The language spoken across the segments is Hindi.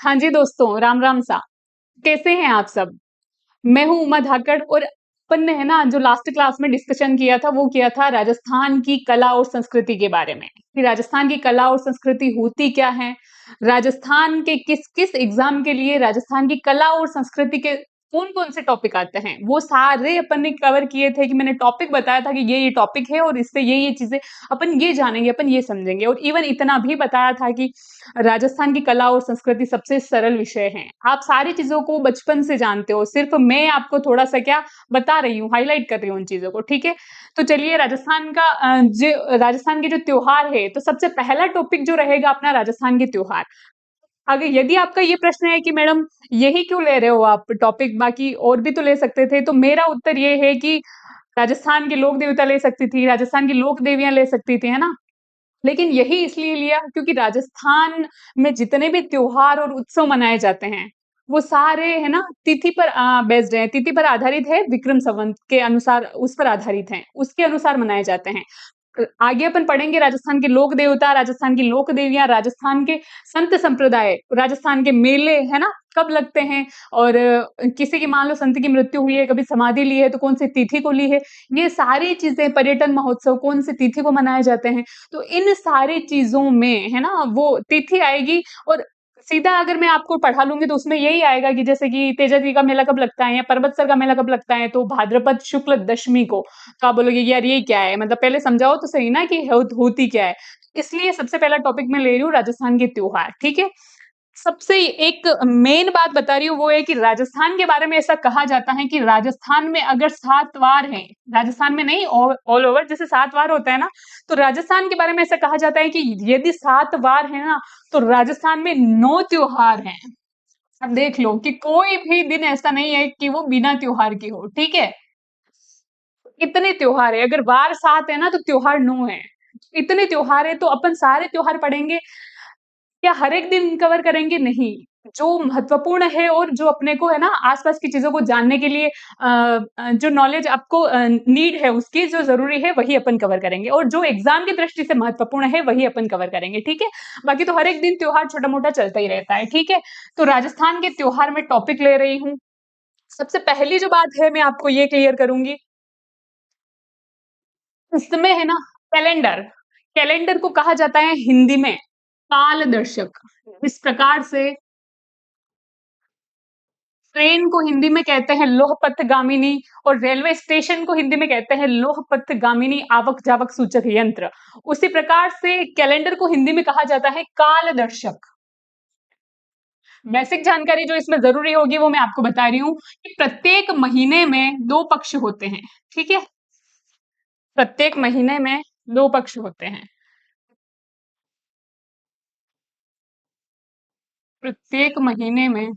हाँ जी दोस्तों, राम राम सा। कैसे हैं आप सब? मैं हूँ उमा धाकड़ और अपन ने है ना जो लास्ट क्लास में डिस्कशन किया था वो किया था राजस्थान की कला और संस्कृति के बारे में कि राजस्थान की कला और संस्कृति होती क्या है। राजस्थान के किस किस एग्जाम के लिए राजस्थान की कला और संस्कृति के कौन कौन से टॉपिक आते हैं वो सारे अपन ने कवर किए थे कि मैंने टॉपिक बताया था कि ये टॉपिक है और इससे ये चीजें अपन ये जानेंगे, अपन ये समझेंगे। और इवन इतना भी बताया था कि राजस्थान की कला और संस्कृति सबसे सरल विषय है, आप सारी चीजों को बचपन से जानते हो, सिर्फ मैं आपको थोड़ा सा क्या बता रही हूँ, हाईलाइट कर रही हूँ उन चीजों को। ठीक है, तो चलिए राजस्थान का जो राजस्थान के जो त्योहार है, तो सबसे पहला टॉपिक जो रहेगा अपना राजस्थान के त्योहार। अगर यदि आपका ये प्रश्न है कि मैडम यही क्यों ले रहे हो आप टॉपिक, बाकी और भी तो ले सकते थे, तो मेरा उत्तर ये है कि राजस्थान के लोक देवता ले सकती थी, राजस्थान की लोक देवियां ले सकती थी, है ना। लेकिन यही इसलिए लिया क्योंकि राजस्थान में जितने भी त्योहार और उत्सव मनाए जाते हैं वो सारे है ना तिथि पर बेस्ड है, तिथि पर आधारित है, विक्रम संवत के अनुसार उस पर आधारित है, उसके अनुसार मनाए जाते हैं। आगे अपन पढ़ेंगे राजस्थान के लोक देवता, राजस्थान की लोक देवियां, राजस्थान के संत संप्रदाय, राजस्थान के मेले है ना कब लगते हैं, और किसी की मान लो संत की मृत्यु हुई है, कभी समाधि ली है तो कौन सी तिथि को ली है, ये सारी चीजें, पर्यटन महोत्सव कौन सी तिथि को मनाए जाते हैं। तो इन सारी चीजों में है ना वो तिथि आएगी। और सीधा अगर मैं आपको पढ़ा लूंगी तो उसमें यही आएगा कि जैसे कि तेजाजी का मेला कब लगता है या परबतसर का मेला कब लगता है, तो भाद्रपद शुक्ल दशमी को। तो आप बोलोगे यार ये क्या है, मतलब पहले समझाओ तो सही ना कि होती क्या है। इसलिए सबसे पहला टॉपिक मैं ले रही हूँ राजस्थान के त्योहार। ठीक है, सबसे एक मेन बात बता रही हूँ वो है कि राजस्थान के बारे में ऐसा कहा जाता है कि राजस्थान में अगर 7 वार हैं, राजस्थान में नहीं ऑल ओवर जैसे 7 वार होता है ना, तो राजस्थान के बारे में ऐसा कहा जाता है कि यदि 7 वार है ना तो राजस्थान में 9 त्योहार हैं। अब देख लो कि कोई भी दिन ऐसा नहीं है कि वो बिना त्योहार की हो। ठीक है, इतने त्योहार है, अगर वार 7 है ना तो त्योहार 9 है। इतने त्योहार है तो अपन सारे त्योहार पढ़ेंगे, क्या हर एक दिन कवर करेंगे? नहीं, जो महत्वपूर्ण है और जो अपने को है ना आसपास की चीजों को जानने के लिए जो नॉलेज आपको नीड है उसकी जो जरूरी है वही अपन कवर करेंगे, और जो एग्जाम की दृष्टि से महत्वपूर्ण है वही अपन कवर करेंगे। ठीक है, बाकी तो हर एक दिन त्योहार छोटा मोटा चलता ही रहता है। ठीक है, तो राजस्थान के त्योहार में टॉपिक ले रही हूँ। सबसे पहली जो बात है मैं आपको ये क्लियर करूंगी, इसमें है ना कैलेंडर, कैलेंडर को कहा जाता है हिंदी में कालदर्शक। इस प्रकार से ट्रेन को हिंदी में कहते हैं लोह पथगामिनी, और रेलवे स्टेशन को हिंदी में कहते हैं लोह पथगामिनी आवक जावक सूचक यंत्र। उसी प्रकार से कैलेंडर को हिंदी में कहा जाता है कालदर्शक। बेसिक जानकारी जो इसमें जरूरी होगी वो मैं आपको बता रही हूँ कि प्रत्येक महीने में 2 पक्ष होते हैं। ठीक है, प्रत्येक महीने में 2 पक्ष होते हैं। प्रत्येक महीने में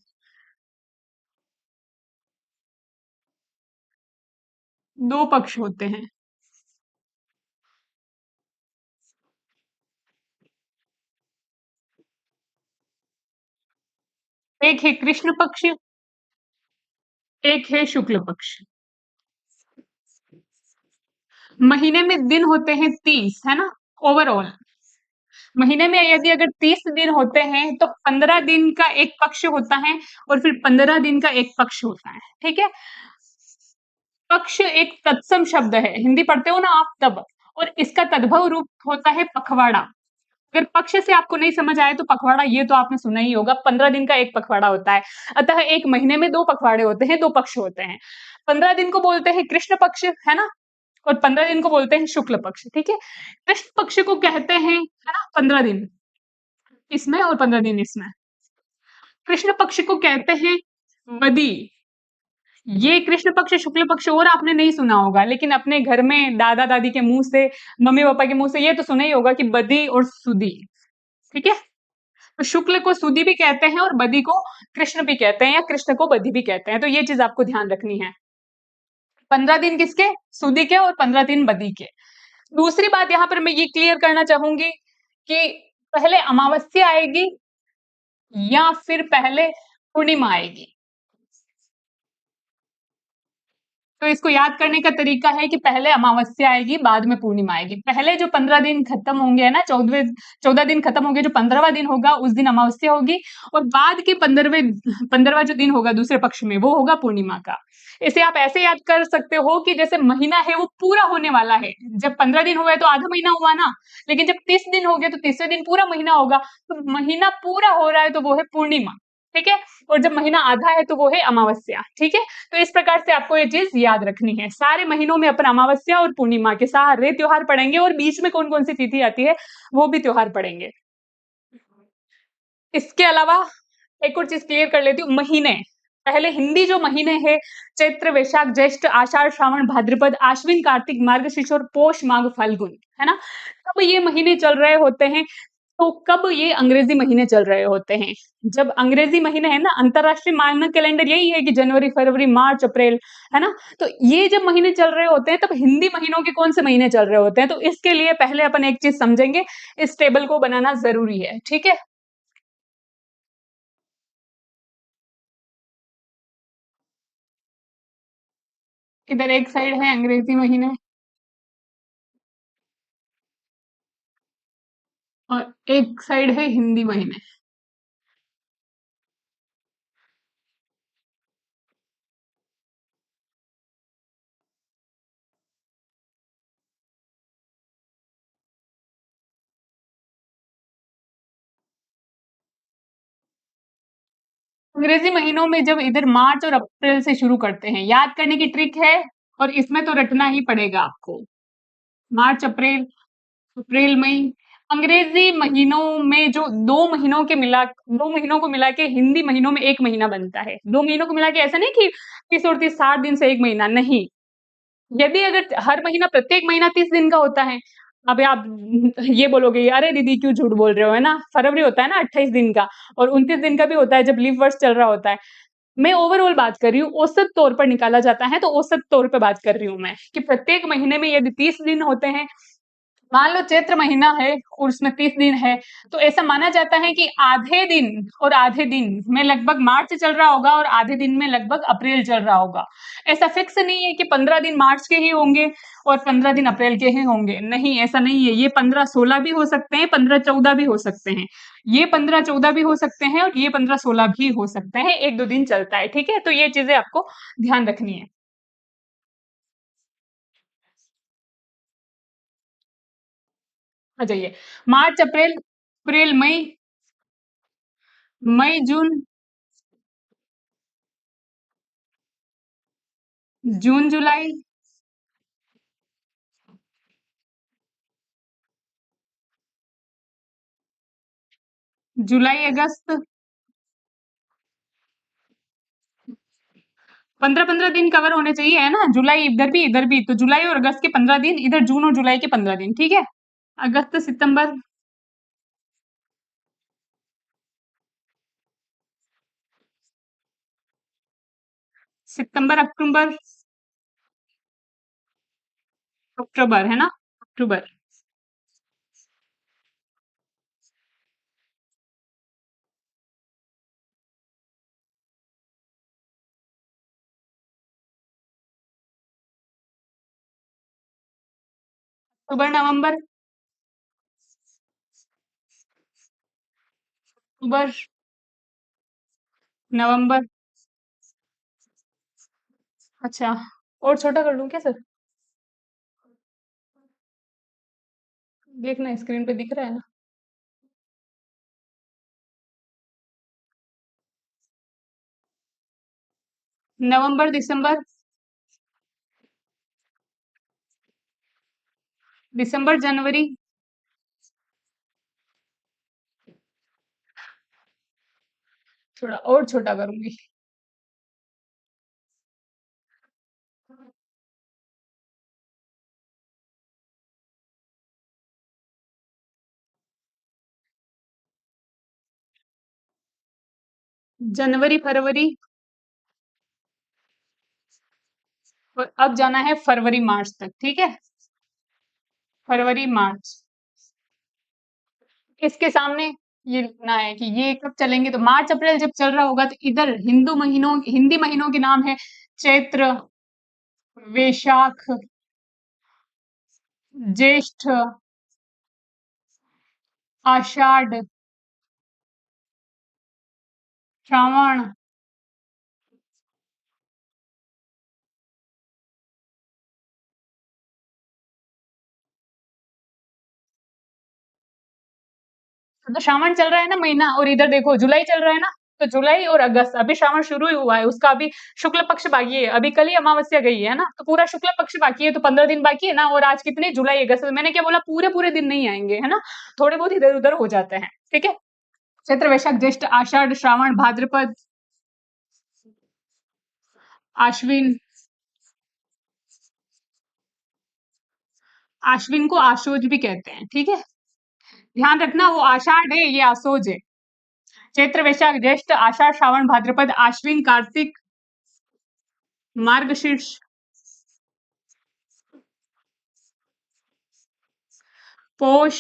2 पक्ष होते हैं। एक है कृष्ण पक्ष, एक है शुक्ल पक्ष। महीने में दिन होते हैं 30, है ना, ओवरऑल। महीने में यदि अगर 30 दिन होते हैं तो 15 दिन का एक पक्ष होता है और फिर 15 दिन का एक पक्ष होता है। ठीक है, पक्ष एक तत्सम शब्द है, हिंदी पढ़ते हो ना आप तब, और इसका तद्भव रूप होता है पखवाड़ा। अगर पक्ष से आपको नहीं समझ आए तो पखवाड़ा ये तो आपने सुना ही होगा, 15 दिन का एक पखवाड़ा होता है। अतः एक महीने में 2 पखवाड़े होते हैं, 2 पक्ष होते हैं। 15 दिन को बोलते हैं कृष्ण पक्ष, है ना, और 15 दिन को बोलते हैं शुक्ल पक्ष। ठीक है, कृष्ण पक्ष को कहते हैं है ना 15 दिन इसमें और 15 दिन इसमें। कृष्ण पक्ष को कहते हैं बदी। ये कृष्ण पक्ष शुक्ल पक्ष और आपने नहीं सुना होगा, लेकिन अपने घर में दादा दादी के मुंह से, मम्मी पापा के मुंह से ये तो सुना ही होगा कि बदी और सुदी। ठीक है, तो शुक्ल को सुदी भी कहते हैं और बदी को कृष्ण भी कहते हैं, या कृष्ण को बदी भी कहते हैं, तो ये चीज आपको ध्यान रखनी है। 15 दिन किसके? सुदी के, और 15 दिन बदी के। दूसरी बात यहां पर मैं ये क्लियर करना चाहूंगी कि पहले अमावस्या आएगी या फिर पहले पूर्णिमा आएगी। तो इसको याद करने का तरीका है कि पहले अमावस्या आएगी, बाद में पूर्णिमा आएगी। पहले जो 15 दिन खत्म होंगे, है ना, 14 दिन खत्म होंगे, जो 15वां दिन होगा उस दिन अमावस्या होगी, और बाद के 15वां जो दिन होगा दूसरे पक्ष में, वो होगा पूर्णिमा का। इसे आप ऐसे याद कर सकते हो कि जैसे महीना है वो पूरा होने वाला है। जब 15 दिन हुए तो आधा महीना हुआ ना, लेकिन जब 30 दिन हो गए तो तीसरे दिन पूरा महीना होगा। तो महीना पूरा हो रहा है तो वो है पूर्णिमा, ठीक है। और जब महीना आधा है तो वो है अमावस्या, ठीक है। तो इस प्रकार से आपको ये चीज याद रखनी है। सारे महीनों में अपन अमावस्या और पूर्णिमा के सारे त्योहार पढ़ेंगे, और बीच में कौन कौन सी तिथि आती है वो भी त्योहार पढ़ेंगे। इसके अलावा एक और चीज क्लियर कर लेती हूँ, महीने। पहले हिंदी जो महीने हैं, चैत्र, वैशाख, ज्येष्ठ, आषाढ़, श्रावण, भाद्रपद, आश्विन, कार्तिक, मार्गशीर्ष और पौष, माघ, फाल्गुन, है ना। कब ये महीने चल रहे होते हैं, तो कब ये अंग्रेजी महीने चल रहे होते हैं, जब अंग्रेजी महीने है ना, अंतरराष्ट्रीय मानक कैलेंडर यही है कि जनवरी, फरवरी, मार्च, अप्रैल, है ना। तो ये जब महीने चल रहे होते हैं तब हिंदी महीनों के कौन से महीने चल रहे होते हैं, तो इसके लिए पहले अपन एक चीज समझेंगे, इस टेबल को बनाना जरूरी है, ठीक है। इधर एक साइड है अंग्रेजी महीने और एक साइड है हिंदी महीने। अंग्रेजी महीनों में जब इधर मार्च और अप्रैल से शुरू करते हैं, याद करने की ट्रिक है, और इसमें तो रटना ही पड़ेगा आपको। मार्च, अप्रैल, अप्रैल, मई। अंग्रेजी महीनों में जो 2 महीनों को मिला के हिंदी महीनों में एक महीना बनता है। 2 महीनों को मिला के, ऐसा नहीं कि 30 और 30 60 दिन से एक महीना, नहीं। यदि अगर हर महीना, प्रत्येक महीना 30 दिन का होता है, अब आप ये बोलोगे अरे दीदी क्यों झूठ बोल रहे हो, है ना। फरवरी होता है ना 28 दिन का, और 29 दिन का भी होता है जब लीप वर्ष चल रहा होता है। मैं ओवरऑल बात कर रही हूँ, औसत तौर पर निकाला जाता है, तो औसत तौर पे बात कर रही हूँ मैं, कि प्रत्येक महीने में यदि 30 दिन होते हैं, मान लो चैत्र महीना है और उसमें 30 दिन है, तो ऐसा माना जाता है कि आधे दिन और आधे दिन में लगभग मार्च चल रहा होगा और आधे दिन में लगभग अप्रैल चल रहा होगा। ऐसा फिक्स नहीं है कि 15 दिन मार्च के ही होंगे और 15 दिन अप्रैल के ही होंगे, नहीं, ऐसा नहीं है। ये 15-16 भी हो सकते हैं, 15-14 भी हो सकते हैं, ये 15-14 भी हो सकते हैं, और ये 15-16 भी हो सकते हैं, 1-2 दिन चलता है, ठीक है। तो ये चीजें आपको ध्यान रखनी है। आ जाइए, मार्च, अप्रैल, अप्रैल, मई, मई, जून, जून, जुलाई, जुलाई, अगस्त। 15-15 दिन कवर होने चाहिए, है ना। जुलाई इधर भी, तो जुलाई और अगस्त के 15 दिन, इधर जून और जुलाई के 15 दिन, ठीक है। अगस्त, सितंबर, सितंबर, अक्टूबर, अक्टूबर, है ना, अक्टूबर। अक्टूबर, नवंबर, अक्टूबर, नवंबर। अच्छा, और छोटा कर लूं क्या सर? देखना स्क्रीन पे दिख रहा है ना। नवंबर, दिसंबर, दिसंबर, जनवरी। थोड़ा और छोटा करूंगी। जनवरी, फरवरी, और अब जाना है फरवरी मार्च तक, ठीक है। फरवरी मार्च, इसके सामने ये लिखना है कि ये कब चलेंगे, तो मार्च अप्रैल जब चल रहा होगा तो इधर हिंदी महीनों के नाम है, चैत्र, वैशाख, ज्येष्ठ, आषाढ़, श्रावण। तो श्रावण चल रहा है ना महीना, और इधर देखो जुलाई चल रहा है ना, तो जुलाई और अगस्त, अभी श्रावण शुरू ही हुआ है, उसका अभी शुक्ल पक्ष बाकी है, अभी कल ही अमावस्या गई है ना, तो पूरा शुक्ल पक्ष बाकी है, तो 15 दिन बाकी है ना, और आज कितने, जुलाई अगस्त, मैंने क्या बोला, पूरे पूरे दिन नहीं आएंगे, है ना, थोड़े बहुत इधर उधर हो जाते हैं, ठीक है। चैत्र वैशाख ज्येष्ठ आषाढ़ श्रावण भाद्रपद आश्विन, आश्विन को आशोज भी कहते हैं, ठीक है, ध्यान रखना, वो आषाढ़ है, ये आशोज है। चैत्र वैशाख ज्येष्ठ आषाढ़ श्रावण भाद्रपद आश्विन कार्तिक मार्गशीर्ष पौष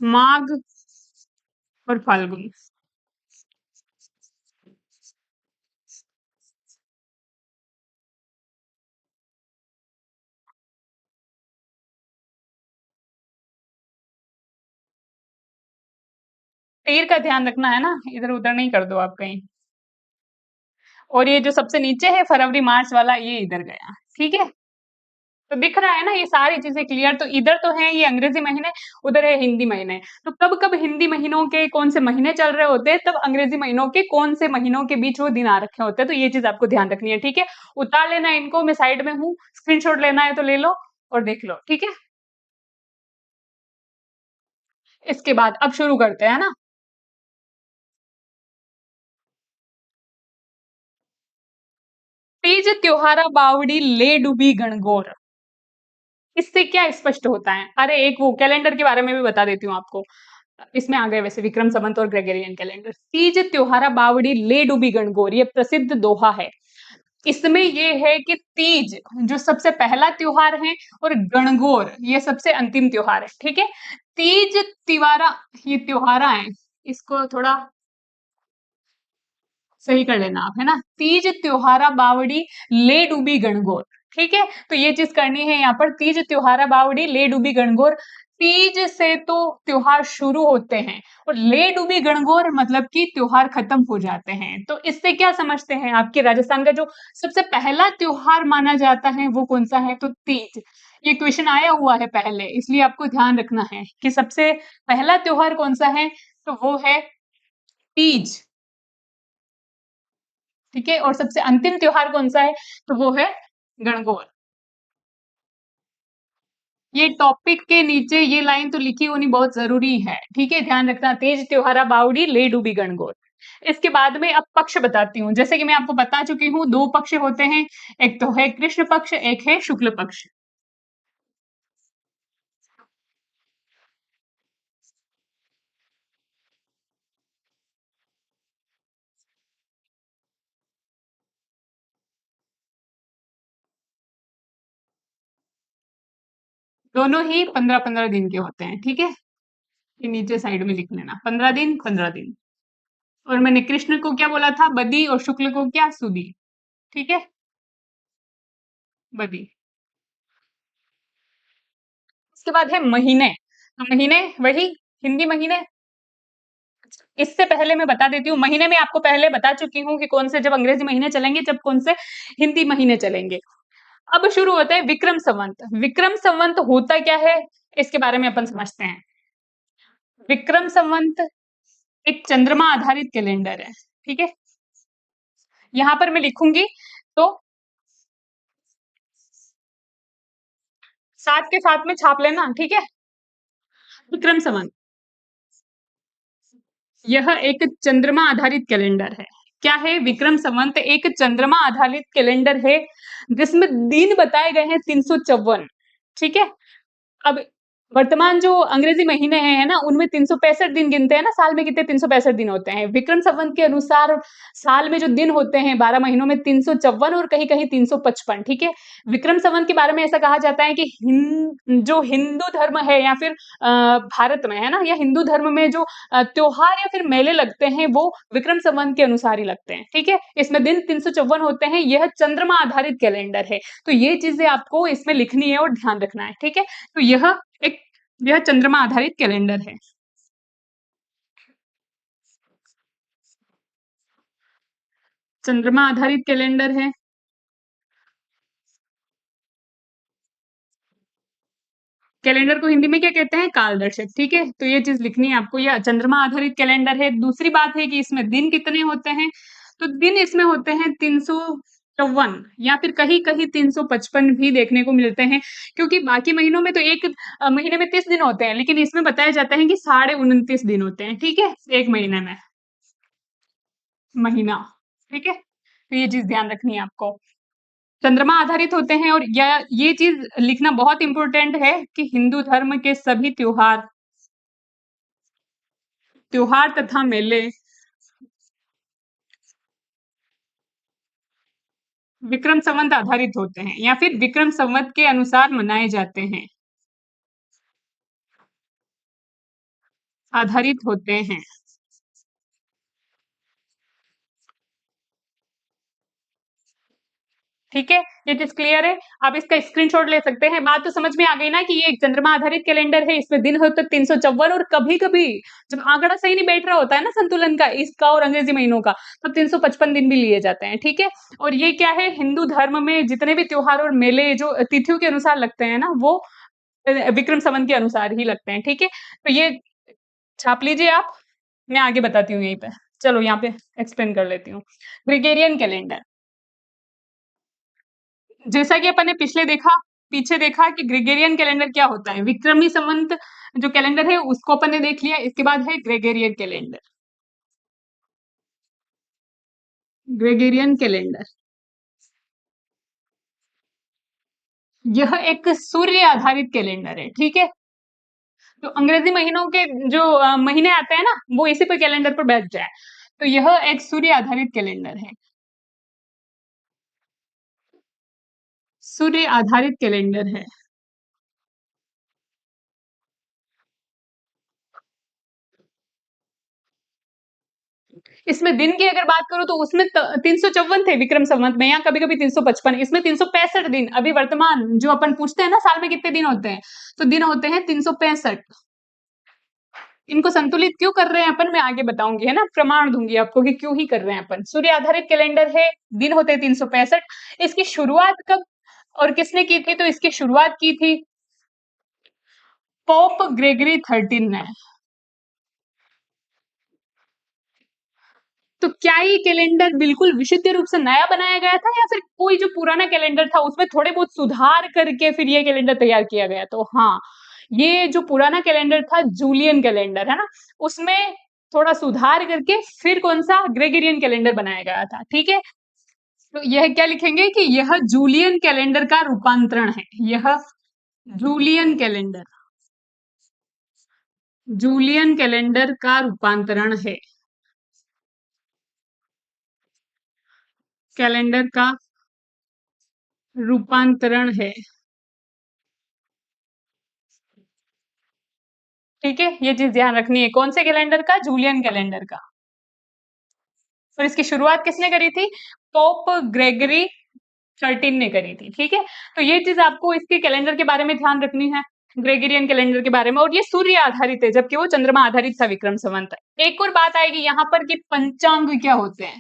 माघ और फाल्गुन। तीर का ध्यान रखना है ना, इधर उधर नहीं कर दो आप कहीं। और ये जो सबसे नीचे है फरवरी मार्च वाला, ये इधर गया, ठीक है, तो दिख रहा है ना, ये सारी चीजें क्लियर, तो इधर तो है ये अंग्रेजी महीने, उधर है हिंदी महीने, तो कब कब हिंदी महीनों के कौन से महीने चल रहे होते हैं, तब अंग्रेजी महीनों के कौन से महीनों के बीच वो दिन आ रखे होते हैं, तो ये चीज आपको ध्यान रखनी है, ठीक है, उतार लेना है इनको, मैं साइड में हूँ, स्क्रीनशॉट लेना है तो ले लो और देख लो, ठीक है। इसके बाद अब शुरू करते हैं ना। तीज त्योहारा बावड़ी ले डूबी गणगौर, इससे क्या स्पष्ट होता है, अरे एक वो कैलेंडर के बारे में भी बता देती हूँ आपको, इसमें आ गए वैसे विक्रम संवत और ग्रेगोरियन कैलेंडर। तीज त्योहारा बावड़ी ले डूबी गणगौर, ये प्रसिद्ध दोहा है, इसमें ये है कि तीज जो सबसे पहला त्योहार है, और गणगौर ये सबसे अंतिम त्योहार है, ठीक है। तीज तिवारा, ये त्योहारा है, इसको थोड़ा सही कर लेना आप, है ना, तीज त्योहारा बावड़ी ले डूबी गणगौर, ठीक है, तो ये चीज करनी है यहाँ पर, तीज त्योहारा बावड़ी ले डूबी गणगौर, तीज से तो त्योहार शुरू होते हैं, और ले डूबी गणगौर मतलब कि त्योहार खत्म हो जाते हैं, तो इससे क्या समझते हैं, आपके राजस्थान का जो सबसे पहला त्योहार माना जाता है वो कौन सा है, तो तीज, ये क्वेश्चन आया हुआ है पहले, इसलिए आपको ध्यान रखना है कि सबसे पहला त्योहार कौन सा है, तो वो है तीज, ठीक है, और सबसे अंतिम त्योहार कौन सा है, तो वो है गणगौर। ये टॉपिक के नीचे ये लाइन तो लिखी होनी बहुत जरूरी है, ठीक है, ध्यान रखना, तेज त्योहारा बावड़ी ले डूबी गणगौर। इसके बाद में अब पक्ष बताती हूँ, जैसे कि मैं आपको बता चुकी हूँ, दो पक्ष होते हैं, एक तो है कृष्ण पक्ष, एक है शुक्ल पक्ष। दोनों ही 15-15 दिन के होते हैं, ठीक है, ये नीचे साइड में लिख लेना, 15 दिन 15 दिन। और मैंने कृष्ण को क्या बोला था, बदी, और शुक्ल को क्या, सुदी, ठीक है, बदी। उसके बाद है महीने, तो महीने वही हिंदी महीने। इससे पहले मैं बता देती हूँ, महीने में आपको पहले बता चुकी हूँ कि कौन से जब अंग्रेजी महीने चलेंगे, जब कौन से हिंदी महीने चलेंगे। अब शुरू होता है विक्रम संवत। विक्रम संवत होता क्या है, इसके बारे में अपन समझते हैं। विक्रम संवत एक चंद्रमा आधारित कैलेंडर है, ठीक है, यहां पर मैं लिखूंगी तो साथ के साथ में छाप लेना, ठीक है। विक्रम संवत यह एक चंद्रमा आधारित कैलेंडर है। क्या है, विक्रम संवत एक चंद्रमा आधारित कैलेंडर है, जिसमें दिन बताए गए हैं 354, ठीक है। अब वर्तमान जो अंग्रेजी महीने हैं, है ना, उनमें 365 दिन गिनते हैं ना, साल में कितने 365 दिन होते हैं। विक्रम संवत के अनुसार साल में जो दिन होते हैं 12 महीनों में 354 और कहीं-कहीं 355, ठीक है? विक्रम संवत के बारे में ऐसा कहा जाता है कि जो हिंदू धर्म है या फिर भारत में, है ना, या हिंदू धर्म में जो त्योहार या फिर मेले लगते हैं, वो विक्रम संवत के अनुसार ही लगते हैं, ठीक है? इसमें दिन 354 होते हैं, यह चंद्रमा आधारित कैलेंडर है। तो ये चीज़ें आपको इसमें लिखनी है और ध्यान रखना है, ठीक है? तो एक यह चंद्रमा आधारित कैलेंडर है। चंद्रमा आधारित कैलेंडर है। कैलेंडर को हिंदी में क्या कहते हैं? कालदर्शक, ठीक है? तो ये चीज़ लिखनी है आपको, यह चंद्रमा आधारित कैलेंडर है। दूसरी बात है कि इसमें दिन कितने होते हैं? तो दिन इसमें होते हैं 354 या फिर कहीं-कहीं 355 भी देखने को मिलते हैं, क्योंकि बाकी महीनों में तो एक महीने में 30 दिन होते हैं, लेकिन इसमें बताया जाता है कि साढ़े 29 दिन होते हैं, ठीक है? 1 महीने में, महीना, ठीक है? तो ये चीज़ ध्यान रखनी है आपको। चंद्रमा आधारित होते हैं और या ये चीज़ लिखना बहुत इम्पोर्टेंट है कि हिंदू धर्म के सभी त्योहार त्योहार तथा मेले विक्रम संवत आधारित होते हैं या फिर विक्रम संवत के अनुसार मनाए जाते हैं, आधारित होते हैं। ठीक है? ये चीज़ क्लियर है? आप इसका स्क्रीनशॉट ले सकते हैं। बात तो समझ में आ गई ना कि ये एक चंद्रमा आधारित कैलेंडर है, इसमें दिन होते 354 और कभी-कभी जब आंकड़ा सही नहीं बैठ रहा होता है ना संतुलन का, इसका और अंग्रेजी महीनों का, तब 355 दिन भी लिए जाते हैं, ठीक है? और ये क्या है, हिंदू धर्म में जितने भी त्योहार और मेले जो तिथियों के अनुसार लगते हैं ना, वो विक्रम संवत के अनुसार ही लगते हैं, ठीक है? तो ये छाप लीजिए आप, मैं आगे बताती हूँ यहीं पे। चलो यहाँ पे एक्सप्लेन कर लेती हूँ। ग्रेगोरियन कैलेंडर, जैसा कि अपन ने पीछे देखा कि ग्रेगोरियन कैलेंडर क्या होता है। विक्रमी संवत जो कैलेंडर है उसको अपन ने देख लिया, इसके बाद है ग्रेगोरियन कैलेंडर। ग्रेगोरियन कैलेंडर, यह एक सूर्य आधारित कैलेंडर है, ठीक है? तो अंग्रेजी महीनों के जो महीने आते हैं ना, वो इसी पे कैलेंडर पर बैठ जाए। तो यह एक सूर्य आधारित कैलेंडर है। सूर्य आधारित कैलेंडर है। इसमें दिन की अगर बात करूँ तो उसमें 354 थे विक्रम संवत में, या कभी-कभी 355, इसमें 365 दिन। अभी वर्तमान जो अपन पूछते हैं ना साल में कितने दिन होते हैं, तो दिन होते हैं 365। इनको संतुलित क्यों कर रहे हैं अपन, मैं आगे बताऊंगी, है ना, प्रमाण दूंगी आपको कि क्यों ही कर रहे हैं अपन। सूर्य आधारित कैलेंडर है, दिन होते हैं 365। इसकी शुरुआत कब और किसने की थी? तो इसकी शुरुआत की थी पोप ग्रेगरी 13 ने। तो क्या ये कैलेंडर बिल्कुल विशुद्ध रूप से नया बनाया गया था, या फिर कोई जो पुराना कैलेंडर था उसमें थोड़े बहुत सुधार करके फिर ये कैलेंडर तैयार किया गया? तो हाँ, ये जो पुराना कैलेंडर था जूलियन कैलेंडर, है ना, उसमें थोड़ा सुधार करके फिर कौन सा ग्रेगोरियन कैलेंडर बनाया गया था, ठीक है? तो यह क्या लिखेंगे कि यह जूलियन कैलेंडर का रूपांतरण है। यह जूलियन कैलेंडर, जूलियन कैलेंडर का रूपांतरण है। कैलेंडर का रूपांतरण है, ठीक है? ये चीज़ ध्यान रखनी है। कौन से कैलेंडर का? जूलियन कैलेंडर का। और इसकी शुरुआत किसने करी थी? पोप ग्रेगरी 13 ने करी थी, ठीक है? तो ये चीज़ आपको इसके कैलेंडर के बारे में ध्यान रखनी है, ग्रेगोरियन कैलेंडर के बारे में। और ये सूर्य आधारित है, जबकि वो चंद्रमा आधारित था विक्रम संवत। एक और बात आएगी यहाँ पर कि पंचांग क्या होते हैं?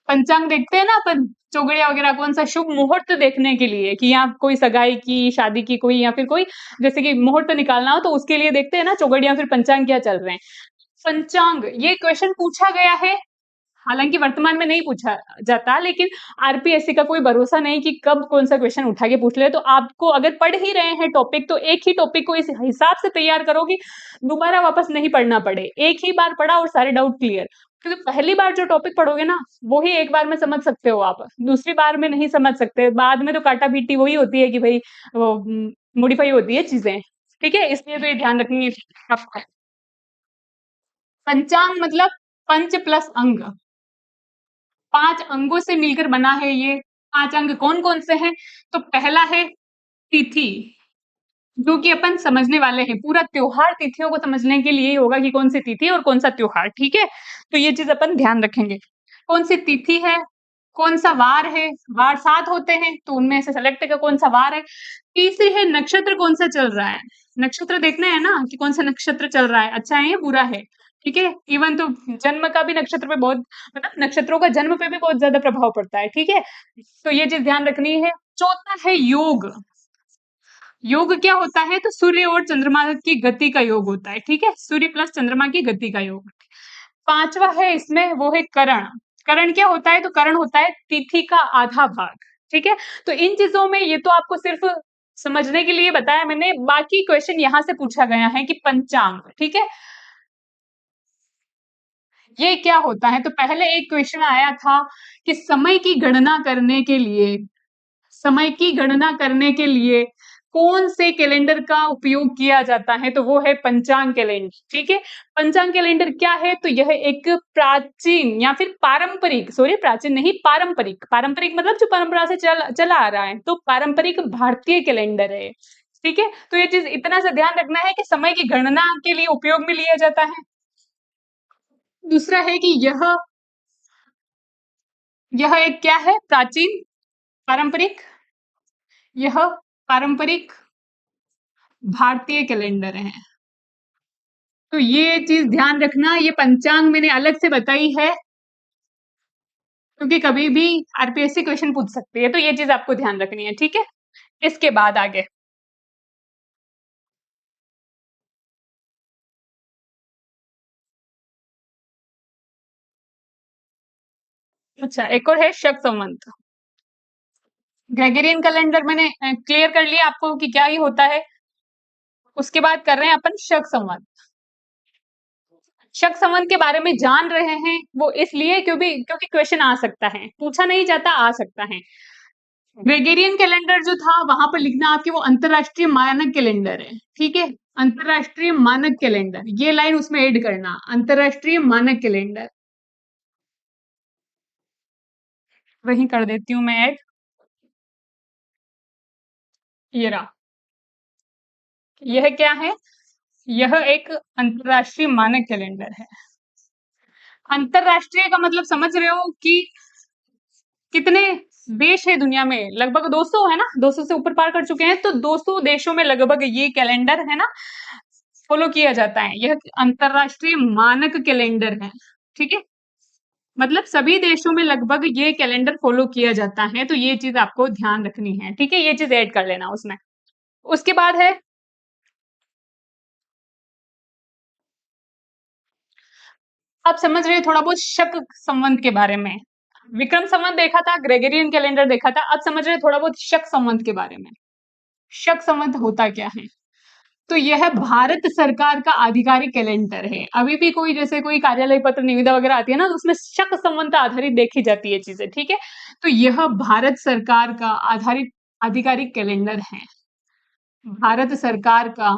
पंचांग देखते हैं ना अपन, चौगड़िया वगैरह, कौन सा शुभ मुहूर्त देखने के लिए कि यहाँ कोई सगाई की, शादी की कोई, या फिर कोई जैसे कि मुहूर्त निकालना हो तो उसके लिए देखते हैं ना चौगड़िया, फिर पंचांग क्या चल रहे हैं। पंचांग ये क्वेश्चन पूछा गया है, हालांकि वर्तमान में नहीं पूछा जाता, लेकिन आरपीएससी का कोई भरोसा नहीं कि कब कौन सा क्वेश्चन उठा के पूछ ले। तो आपको अगर पढ़ ही रहे हैं टॉपिक, तो एक ही टॉपिक को इस हिसाब से तैयार करो कि दोबारा वापस नहीं पढ़ना पड़े, एक ही बार पढ़ा और सारे डाउट क्लियर। क्योंकि पहली बार जो टॉपिक पढ़ोगे ना, वो ही एक बार में समझ सकते हो आप, दूसरी बार में नहीं समझ सकते। बाद में तो काटा पीटी वही होती है कि भाई वो मॉडिफाई होती है चीजें, ठीक है, इसलिए तो ये ध्यान रखेंगे। पंचांग मतलब पंच प्लस अंग, 5 अंगों से मिलकर बना है ये। 5 अंग कौन कौन से हैं? तो पहला है तिथि, जो कि अपन समझने वाले हैं। पूरा त्योहार तिथियों को समझने के लिए ही होगा कि कौन सी तिथि और कौन सा त्योहार, ठीक है। तो ये चीज अपन ध्यान रखेंगे। कौन सी तिथि है, कौन सा वार है, वार 7 होते हैं तो उनमें से सेलेक्ट कर कौन सा वार है। तीसरी है नक्षत्र कौन सा चल रहा है, नक्षत्र देखना है ना कि कौन सा नक्षत्र चल रहा है, अच्छा है या बुरा है, ठीक है। इवन तो जन्म का भी नक्षत्र पे बहुत, मतलब नक्षत्रों का जन्म पे भी बहुत ज्यादा प्रभाव पड़ता है, ठीक है। तो ये चीज ध्यान रखनी है। चौथा है योग, योग क्या होता है? तो सूर्य और चंद्रमा की गति का योग होता है, ठीक है, सूर्य प्लस चंद्रमा की गति का योग। पांचवा है इसमें वो है करण, करण क्या होता है? तो करण होता है तिथि का आधा भाग, ठीक है। तो इन चीजों में ये तो आपको सिर्फ समझने के लिए बताया मैंने, बाकी क्वेश्चन यहां से पूछा गया है कि पंचांग, ठीक है, ये क्या होता है। तो पहले एक क्वेश्चन आया था कि समय की गणना करने के लिए, समय की गणना करने के लिए कौन से कैलेंडर का उपयोग किया जाता है? तो वो है पंचांग कैलेंडर, ठीक है। पंचांग कैलेंडर क्या है? तो यह एक प्राचीन या फिर पारंपरिक, सॉरी प्राचीन नहीं, पारंपरिक, पारंपरिक मतलब जो परंपरा से चला आ रहा है, तो पारंपरिक भारतीय कैलेंडर है, ठीक है। तो ये चीज इतना सा ध्यान रखना है कि समय की गणना के लिए उपयोग में लिया जाता है। दूसरा है कि यह एक क्या है? प्राचीन, पारंपरिक, यह पारंपरिक भारतीय कैलेंडर है। तो ये चीज ध्यान रखना, ये पंचांग मैंने अलग से बताई है क्योंकि कभी भी आरपीएससी क्वेश्चन पूछ सकती है, तो ये चीज आपको ध्यान रखनी है, ठीक है। इसके बाद आगे, अच्छा एक और है शक संवत। ग्रेगोरियन कैलेंडर मैंने क्लियर कर लिया आपको कि क्या ही होता है। उसके बाद कर रहे हैं अपन शक संवत। शक संवत के बारे में जान रहे हैं वो इसलिए क्योंकि क्वेश्चन आ सकता है, पूछा नहीं जाता, आ सकता है। ग्रेगोरियन कैलेंडर जो था वहां पर लिखना आपके वो अंतरराष्ट्रीय मानक कैलेंडर है, ठीक है। अंतरराष्ट्रीय मानक कैलेंडर, ये लाइन उसमें ऐड करना, अंतरराष्ट्रीय मानक कैलेंडर, वही कर देती हूँ मैं ऐड। ये रहा, यह क्या है? यह एक अंतरराष्ट्रीय मानक कैलेंडर है। अंतरराष्ट्रीय का मतलब समझ रहे हो कि कितने देश है दुनिया में? लगभग 200 है ना, 200 से ऊपर पार कर चुके हैं, तो 200 देशों में लगभग ये कैलेंडर है ना फॉलो किया जाता है। यह अंतरराष्ट्रीय मानक कैलेंडर है, ठीक है। मतलब सभी देशों में लगभग ये कैलेंडर फॉलो किया जाता है, तो ये चीज आपको ध्यान रखनी है, ठीक है, ये चीज ऐड कर लेना उसमें। उसके बाद है, आप समझ रहे हैं थोड़ा बहुत शक संवत के बारे में। विक्रम संवत देखा था, ग्रेगोरियन कैलेंडर देखा था, अब समझ रहे हैं थोड़ा बहुत शक संवत के बारे में। शक संवत होता क्या है? तो यह भारत सरकार का आधिकारिक कैलेंडर है। अभी भी कोई जैसे कोई कार्यालय पत्र निविदा वगैरह आती है ना, तो उसमें शक संवत आधारित देखी जाती है चीजें, ठीक है। तो यह भारत सरकार का आधारित आधिकारिक कैलेंडर है, भारत सरकार का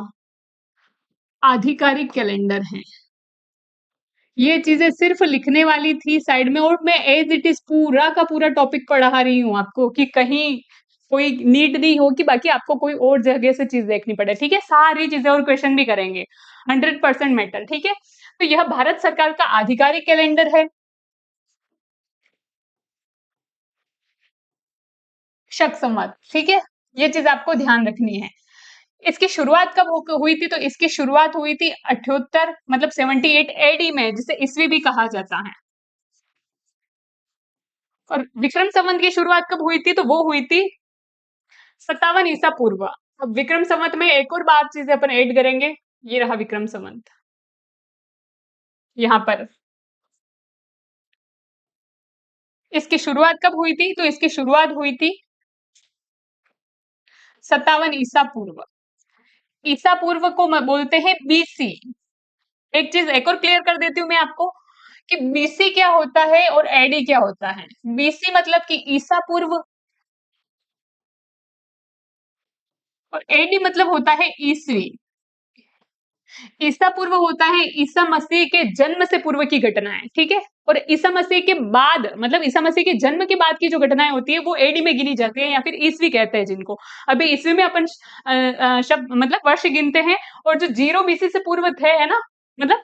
आधिकारिक कैलेंडर है। ये चीजें सिर्फ लिखने वाली थी साइड में, और मैं एज इट इज पूरा का पूरा टॉपिक पढ़ा रही हूँ आपको कि कहीं कोई नीड नहीं हो कि बाकी आपको कोई और जगह से चीज देखनी पड़े, ठीक है। सारी चीजें और क्वेश्चन भी करेंगे, 100% मैटर, ठीक है। तो यह भारत सरकार का आधिकारिक कैलेंडर है, शक संवत, ठीक है। ये चीज आपको ध्यान रखनी है। इसकी शुरुआत कब हुई थी? तो इसकी शुरुआत हुई थी 78, मतलब 78 एडी में, जिसे ईस्वी भी कहा जाता है। और विक्रम संवत की शुरुआत कब हुई थी? तो वो हुई थी 57 ईसा पूर्व। अब विक्रम संवत में एक और बात चीजें अपन ऐड करेंगे, ये रहा विक्रम संवत यहाँ पर। इसकी शुरुआत कब हुई थी? तो इसकी शुरुआत हुई थी 57 ईसा पूर्व। ईसा पूर्व को बोलते हैं बीसी। एक चीज एक और क्लियर कर देती हूँ मैं आपको कि बीसी क्या होता है और एडी क्या होता है। बीसी मतलब कि ईसा पूर्व, और एडी मतलब होता है ईसवी। ईसा पूर्व होता है ईसा मसीह के जन्म से पूर्व की घटनाएं, ठीक है। और ईसा मसीह के बाद मतलब ईसा मसीह के जन्म के बाद की जो घटनाएं होती है वो एडी में गिनी जाती है या फिर ईसवी कहते हैं जिनको। अभी ईसवी में अपन शब्द मतलब वर्ष गिनते हैं, और जो 0 BC से पूर्व थे है ना, मतलब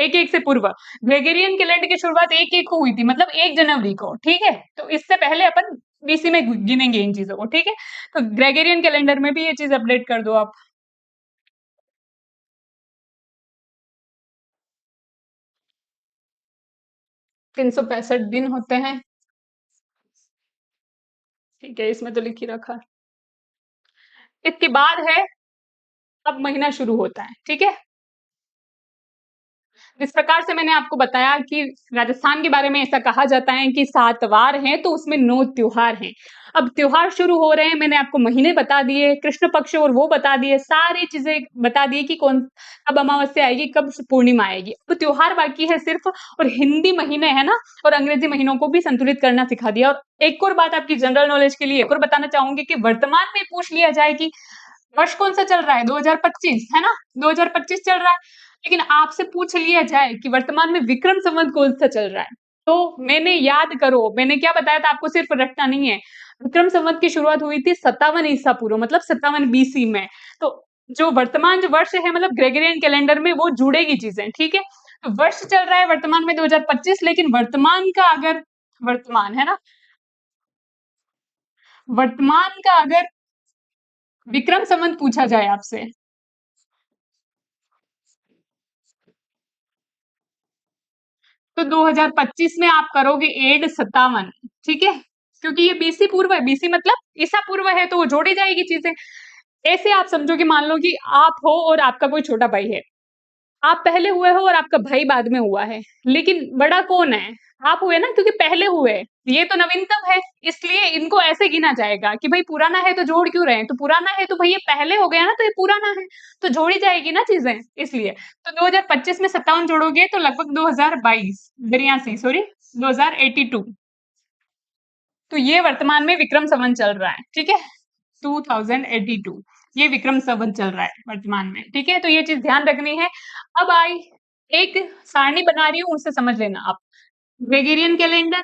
एक एक से पूर्व ग्रेगोरियन कैलेंडर की शुरुआत एक एक को हुई थी, मतलब 1 जनवरी को, ठीक है। तो इससे पहले अपन बीसी में गिनेंगे इन चीजों को, ठीक है। तो ग्रेगोरियन कैलेंडर में भी ये चीज अपडेट कर दो आप। 365 दिन होते हैं, ठीक है, इसमें तो लिख ही रखा है। इसके बाद है अब महीना शुरू होता है, ठीक है। जिस प्रकार से मैंने आपको बताया कि राजस्थान के बारे में ऐसा कहा जाता है कि 7 वार हैं तो उसमें 9 त्योहार हैं। अब त्योहार शुरू हो रहे हैं, मैंने आपको महीने बता दिए, कृष्ण पक्ष और वो बता दिए, सारी चीजें बता दी कि कौन कब अमावस्या आएगी, कब पूर्णिमा आएगी। अब त्योहार बाकी है सिर्फ, और हिंदी महीने है ना, और अंग्रेजी महीनों को भी संतुलित करना सिखा दिया। और एक और बात आपकी जनरल नॉलेज के लिए एक और बताना चाहूंगी कि वर्तमान में पूछ लिया जाए कि वर्ष कौन सा चल रहा है, 2025 है ना, 2025 चल रहा है। लेकिन आपसे पूछ लिया जाए कि वर्तमान में विक्रम संवत कौन सा चल रहा है, तो मैंने याद करो मैंने क्या बताया था आपको, सिर्फ रटना नहीं है। विक्रम संवत की शुरुआत हुई थी 57 ईसा पूर्व मतलब 57 BC में। तो जो वर्तमान जो वर्ष है मतलब ग्रेगोरियन कैलेंडर में वो जुड़ेगी चीजें, ठीक है। तो वर्ष चल रहा है वर्तमान में 2025, लेकिन वर्तमान का अगर वर्तमान है ना, वर्तमान का अगर विक्रम संवत पूछा जाए आपसे, तो 2025 में आप करोगे एड 57, ठीक है। क्योंकि ये बीसी पूर्व है, बीसी मतलब ईसा पूर्व है, तो वो जोड़ी जाएगी चीजें। ऐसे आप समझो कि मान लो कि आप हो और आपका कोई छोटा भाई है, आप पहले हुए हो और आपका भाई बाद में हुआ है, लेकिन बड़ा कौन है, आप हुए ना, क्योंकि पहले हुए। ये तो नवीनतम है, इसलिए इनको ऐसे गिना जाएगा कि भाई पुराना है तो जोड़ क्यों रहे हैं, तो पुराना है तो भाई ये पहले हो गया ना, तो ये पुराना है, तो जोड़ी जाएगी ना चीजें, इसलिए। तो 2025 में 57 जोड़ोगे तो लगभग 2022 82 सॉरी 2082। तो ये वर्तमान में विक्रम संवत चल रहा है, ठीक है, 2082 ये विक्रम संवत चल रहा है वर्तमान में, ठीक है। तो ये चीज ध्यान रखनी है। अब आई एक सारणी बना रही हूं, उससे समझ लेना आप। ग्रेगोरियन कैलेंडर,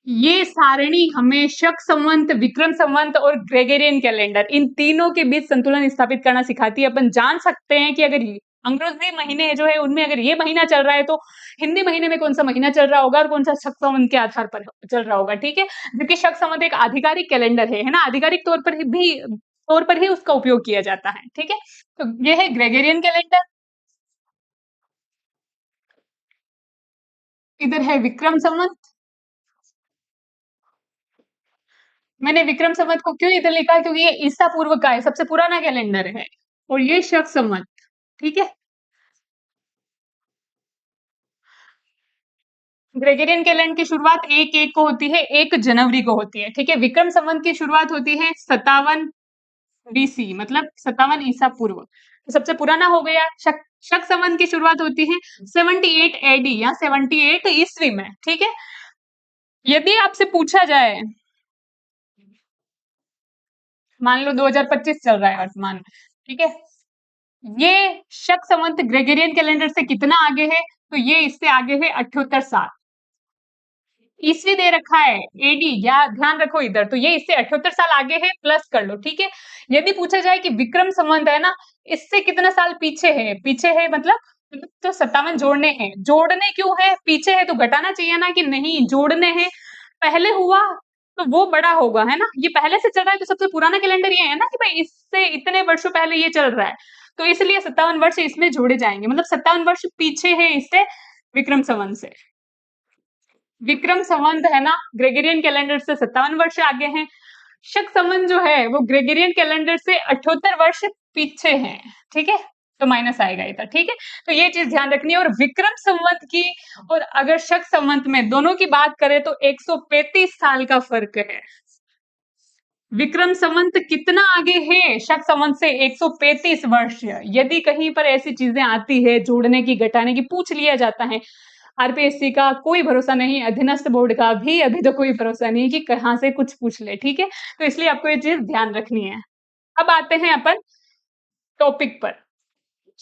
ये सारणी हमें शक संवत, विक्रम संवत और ग्रेगोरियन कैलेंडर इन तीनों के बीच संतुलन स्थापित करना सिखाती है। अपन जान सकते हैं कि अगर अंग्रेजी महीने जो है उनमें अगर ये महीना चल रहा है तो हिंदी महीने में कौन सा महीना चल रहा होगा और कौन सा शक संवत के आधार पर चल रहा होगा, ठीक है। जबकि शक संवत एक आधिकारिक कैलेंडर है ना, आधिकारिक तौर पर ही उसका उपयोग किया जाता है, ठीक है। तो ये है ग्रेगोरियन कैलेंडर, इधर है विक्रम संवत। मैंने विक्रम संवत को क्यों इधर लिखा है, क्योंकि ये ईसा पूर्व का है, सबसे पुराना कैलेंडर है। और ये शक संवत, ठीक है। ग्रेगोरियन कैलेंडर की शुरुआत एक एक को होती है, 1 जनवरी को होती है, ठीक है। विक्रम संवत की शुरुआत होती है 57 BC मतलब 57 ईसा पूर्व, तो सबसे पुराना हो गया। शक संवत की शुरुआत होती है 78 AD या 78 ईस्वी में, ठीक है। यदि आपसे पूछा जाए, मान लो 2025 चल रहा है वर्तमान में, ठीक है, ये शक संवत ग्रेगोरियन कैलेंडर से कितना आगे है, तो ये इससे आगे है 78 साल। ईस्वी दे रखा है एडी, या ध्यान रखो इधर, तो ये इससे 78 साल आगे है, प्लस कर लो, ठीक है। यदि पूछा जाए कि विक्रम संवत है ना, इससे कितना साल पीछे है, पीछे है मतलब तो 57 जोड़ने हैं, जोड़ने क्यों है, पीछे है तो घटाना चाहिए ना, कि नहीं जोड़ने हैं। पहले हुआ तो वो बड़ा होगा, है ना, ये पहले से चल रहा है तो सबसे पुराना कैलेंडर ये है ना, कि भाई इससे इतने वर्षों पहले ये चल रहा है, तो इसलिए 57 वर्ष इसमें जोड़े जाएंगे, मतलब 57 वर्ष पीछे है इससे, विक्रम संवत से। विक्रम संवत है ना ग्रेगोरियन कैलेंडर से 57 वर्ष आगे हैं। शक संवत जो है वो ग्रेगोरियन कैलेंडर से 78 वर्ष पीछे है, ठीक है। तो माइनस आएगा इधर, ठीक है। तो ये चीज ध्यान रखनी है। और विक्रम संवत की और अगर शक संवत में दोनों की बात करें तो 135 साल का फर्क है। विक्रम संवत कितना आगे है शक संवत से, 135 वर्ष। यदि कहीं पर ऐसी चीजें आती है जोड़ने की घटाने की, पूछ लिया जाता है, आरपीएससी का कोई भरोसा नहीं, अधीनस्थ बोर्ड का भी अभी तो कोई भरोसा नहीं कि कहाँ से कुछ पूछ ले, ठीक है। तो इसलिए आपको ये चीज ध्यान रखनी है। अब आते हैं अपन टॉपिक पर।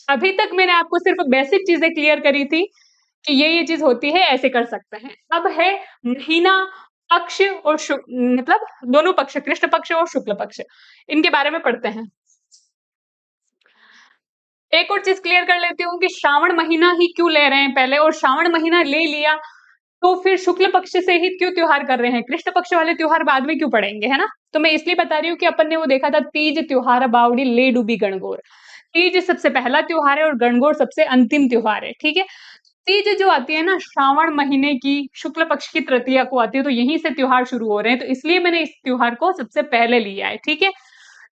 अभी तक मैंने आपको सिर्फ बेसिक चीजें क्लियर करी थी कि ये चीज होती है, ऐसे कर सकते हैं। अब है महीना, पक्ष और मतलब दोनों पक्ष, कृष्ण पक्ष और शुक्ल पक्ष, इनके बारे में पढ़ते हैं। एक और चीज क्लियर कर लेती हूँ कि श्रावण महीना ही क्यों ले रहे हैं पहले, और श्रावण महीना ले लिया तो फिर शुक्ल पक्ष से ही क्यों त्योहार कर रहे हैं, कृष्ण पक्ष वाले त्योहार बाद में क्यों पड़ेंगे, है ना। तो मैं इसलिए बता रही हूँ कि अपन ने वो देखा था, तीज त्योहार बावड़ी ले डूबी गणगौर। तीज सबसे पहला त्योहार है और गणगौर सबसे अंतिम त्योहार है, ठीक है। तीज जो आती है ना श्रावण महीने की शुक्ल पक्ष की तृतीया को आती है, तो यहीं से त्योहार शुरू हो रहे हैं, तो इसलिए मैंने इस त्योहार को सबसे पहले लिया है, ठीक है।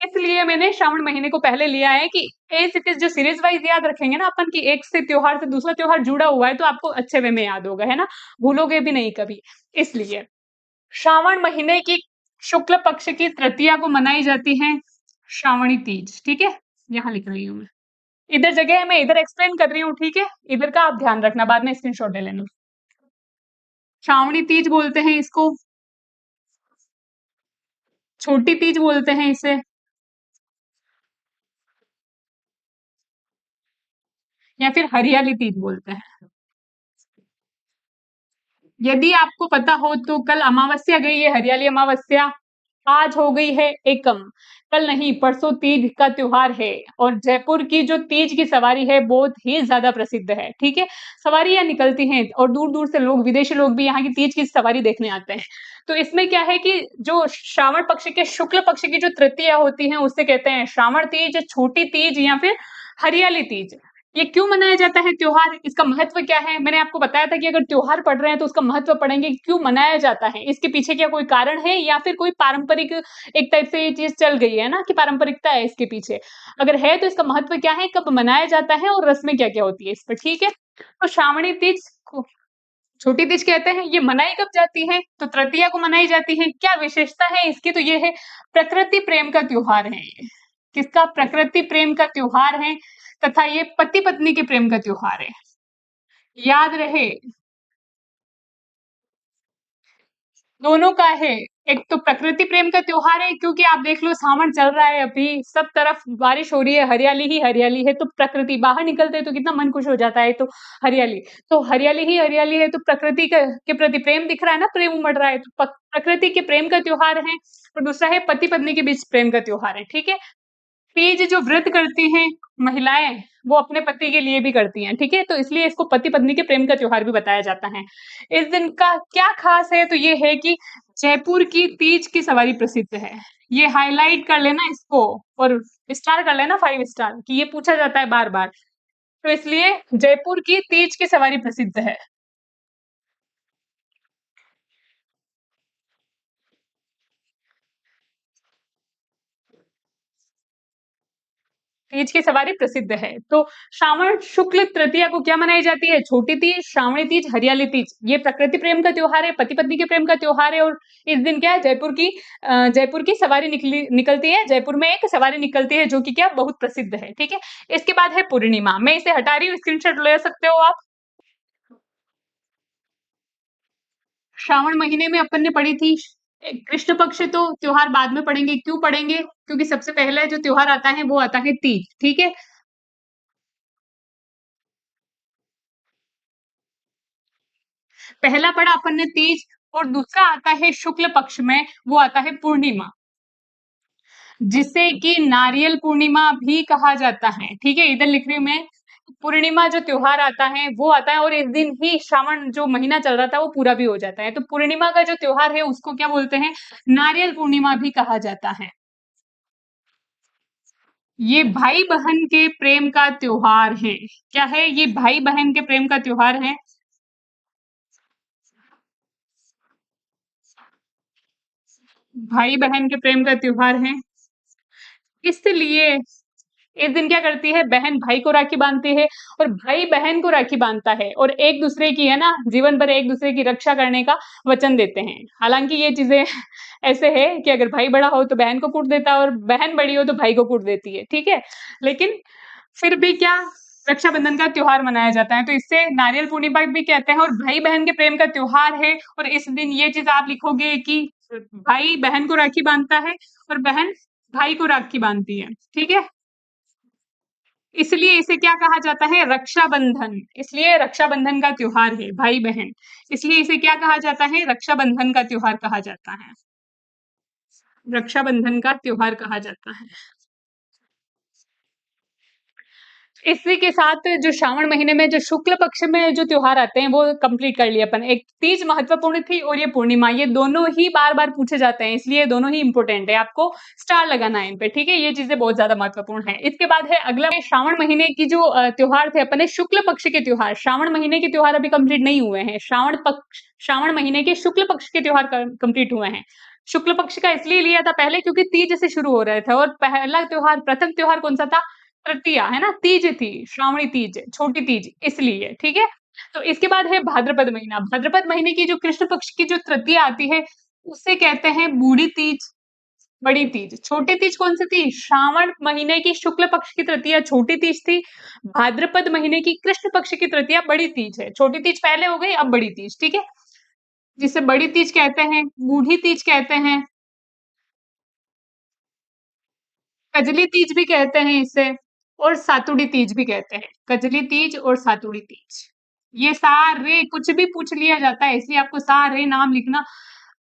इसलिए मैंने श्रावण महीने को पहले लिया है कि एज इट इज, जो सीरीज वाइज याद रखेंगे ना अपन की, एक से त्योहार से दूसरा त्योहार जुड़ा हुआ है तो आपको अच्छे वे में याद होगा, है ना, भूलोगे भी नहीं कभी। इसलिए श्रावण महीने की शुक्ल पक्ष की तृतीया को मनाई जाती है श्रावणी तीज, ठीक है। यहाँ लिख रही हूँ मैं, इधर जगह है, मैं इधर एक्सप्लेन कर रही हूँ, ठीक है। इधर का आप ध्यान रखना, बाद में स्क्रीनशॉट ले लेना। श्रावणी तीज बोलते हैं इसको, छोटी तीज बोलते हैं इसे, या फिर हरियाली तीज बोलते हैं। यदि आपको पता हो तो कल अमावस्या गई है, हरियाली अमावस्या, आज हो गई है एकम, कल नहीं परसों तीज का त्योहार है। और जयपुर की जो तीज की सवारी है बहुत ही ज्यादा प्रसिद्ध है, ठीक है। सवारियां निकलती हैं और दूर दूर से लोग, विदेशी लोग भी यहाँ की तीज की सवारी देखने आते हैं। तो इसमें क्या है कि जो श्रावण पक्ष के शुक्ल पक्ष की जो तृतीया होती है उससे कहते हैं श्रावण तीज, छोटी तीज या फिर हरियाली तीज। ये क्यों मनाया जाता है त्योहार, इसका महत्व क्या है, मैंने आपको बताया था कि अगर त्योहार पढ़ रहे हैं तो उसका महत्व पढ़ेंगे, क्यों मनाया जाता है, इसके पीछे क्या कोई कारण है या फिर कोई पारंपरिक एक टाइप से ये चीज चल गई है ना, कि पारंपरिकता है इसके पीछे। अगर है तो इसका महत्व क्या है, कब मनाया जाता है और रस्में क्या क्या होती है इस पर, ठीक है। तो श्रावणी तीज को छोटी तीज कहते हैं। ये मनाई कब जाती है, तो तृतीया को मनाई जाती है। क्या विशेषता है इसकी, तो ये है प्रकृति प्रेम का त्योहार है ये। किसका, प्रकृति प्रेम का त्योहार है, तथा ये पति पत्नी के प्रेम का त्योहार है, याद रहे। दोनों का है, एक तो प्रकृति प्रेम का त्योहार है क्योंकि आप देख लो सावन चल रहा है, अभी सब तरफ बारिश हो रही है, हरियाली ही हरियाली है, तो प्रकृति बाहर निकलते हैं तो कितना मन खुश हो जाता है, तो हरियाली, तो हरियाली ही हरियाली है, तो प्रकृति के प्रति प्रेम दिख रहा है ना, प्रेम उमड़ रहा है, तो प्रकृति के प्रेम का त्योहार है। और दूसरा है पति पत्नी के बीच प्रेम का त्योहार है, ठीक है। तीज जो व्रत करती हैं महिलाएं, वो अपने पति के लिए भी करती हैं, ठीक है, तो इसलिए इसको पति पत्नी के प्रेम का त्योहार भी बताया जाता है। इस दिन का क्या खास है, तो ये है कि जयपुर की तीज की सवारी प्रसिद्ध है। ये हाईलाइट कर लेना इसको, और स्टार कर लेना 5 स्टार, कि ये पूछा जाता है बार बार, तो इसलिए जयपुर की तीज की सवारी प्रसिद्ध है। तीज की सवारी प्रसिद्ध है। तो श्रावण शुक्ल तृतीया को क्या मनाई जाती है, छोटी तीज, श्रावणी तीज, हरियाली तीज। ये प्रकृति प्रेम का त्योहार है, पति पत्नी के प्रेम का त्योहार है। और इस दिन क्या है, जयपुर की सवारी निकलती है, जयपुर में एक सवारी निकलती है जो कि क्या बहुत प्रसिद्ध है, ठीक है। इसके बाद है पूर्णिमा, मैं इसे हटा रही हूँ, स्क्रीनशॉट ले सकते हो आप। श्रावण महीने में अपन ने पढ़ी थी कृष्ण पक्ष, तो त्योहार बाद में पढ़ेंगे, क्यों पढ़ेंगे, क्योंकि सबसे पहले जो त्योहार आता है वो आता है तीज, ठीक है। पहला पढ़ा अपन ने तीज, और दूसरा आता है शुक्ल पक्ष में, वो आता है पूर्णिमा, जिसे कि नारियल पूर्णिमा भी कहा जाता है, ठीक है। इधर लिख रही हूं मैं, पूर्णिमा जो त्योहार आता है वो आता है, और इस दिन ही श्रावण जो महीना चल रहा था वो पूरा भी हो जाता है। तो पूर्णिमा का जो त्योहार है उसको क्या बोलते हैं, नारियल पूर्णिमा भी कहा जाता है। ये भाई बहन के प्रेम का त्योहार है। क्या है ये, भाई बहन के प्रेम का त्योहार है। भाई बहन के प्रेम का त्योहार है, इसलिए इस दिन क्या करती है, बहन भाई को राखी बांधती है और भाई बहन को राखी बांधता है, और एक दूसरे की, है ना, जीवन भर एक दूसरे की रक्षा करने का वचन देते हैं। हालांकि ये चीजें ऐसे है कि अगर भाई बड़ा हो तो बहन को कूट देता है, और बहन बड़ी हो तो भाई को कूट देती है, ठीक है। लेकिन फिर भी क्या, रक्षाबंधन का त्योहार मनाया जाता है, तो इससे नारियल पूर्णिमा भी कहते हैं, और भाई बहन के प्रेम का त्योहार है। और इस दिन ये चीज आप लिखोगे कि भाई बहन को राखी बांधता है और बहन भाई को राखी बांधती है, ठीक है। इसलिए इसे क्या कहा जाता है? रक्षाबंधन। इसलिए रक्षाबंधन का त्योहार है, भाई बहन। इसलिए इसे क्या कहा जाता है? रक्षाबंधन का त्योहार कहा जाता है। रक्षाबंधन का त्योहार कहा जाता है। इसी के साथ जो श्रावण महीने में जो शुक्ल पक्ष में जो त्योहार आते हैं वो कंप्लीट कर लिए अपन। एक तीज महत्वपूर्ण थी और ये पूर्णिमा, ये दोनों ही बार-बार पूछे जाते हैं, इसलिए दोनों ही इंपॉर्टेंट है। आपको स्टार लगाना है इन पे, ठीक है? ये चीज़ें बहुत ज़्यादा महत्वपूर्ण है। इसके बाद है अगला श्रावण महीने की जो त्योहार थे अपने शुक्ल पक्ष के त्योहार। श्रावण महीने के त्योहार अभी कंप्लीट नहीं हुए हैं। श्रावण महीने के शुक्ल पक्ष के त्योहार कंप्लीट हुए हैं। शुक्ल पक्ष का इसलिए लिया था पहले क्योंकि तीज से शुरू हो रहे थे और पहला त्योहार प्रथम त्योहार कौन-सा था? तृतीया, है ना? तीज थी, श्रावणी तीज, छोटी तीज इसलिए, ठीक है? तो इसके बाद है भाद्रपद महीना। भाद्रपद महीने की जो कृष्ण पक्ष की जो तृतीया आती है, उसे कहते हैं बूढ़ी तीज, बड़ी तीज। छोटी तीज कौन-सी थी? श्रावण महीने की शुक्ल पक्ष की तृतीया छोटी तीज थी। भाद्रपद महीने की कृष्ण पक्ष की तृतीया बड़ी तीज है। छोटी तीज पहले हो गई, अब बड़ी तीज, ठीक है? जिसे बड़ी तीज कहते हैं, बूढ़ी तीज कहते हैं, कजली तीज भी कहते हैं इसे और सातुड़ी तीज भी कहते हैं। कजली तीज और सातुड़ी तीज। ये सारे कुछ भी पूछ लिया जाता है इसलिए आपको सारे नाम लिखना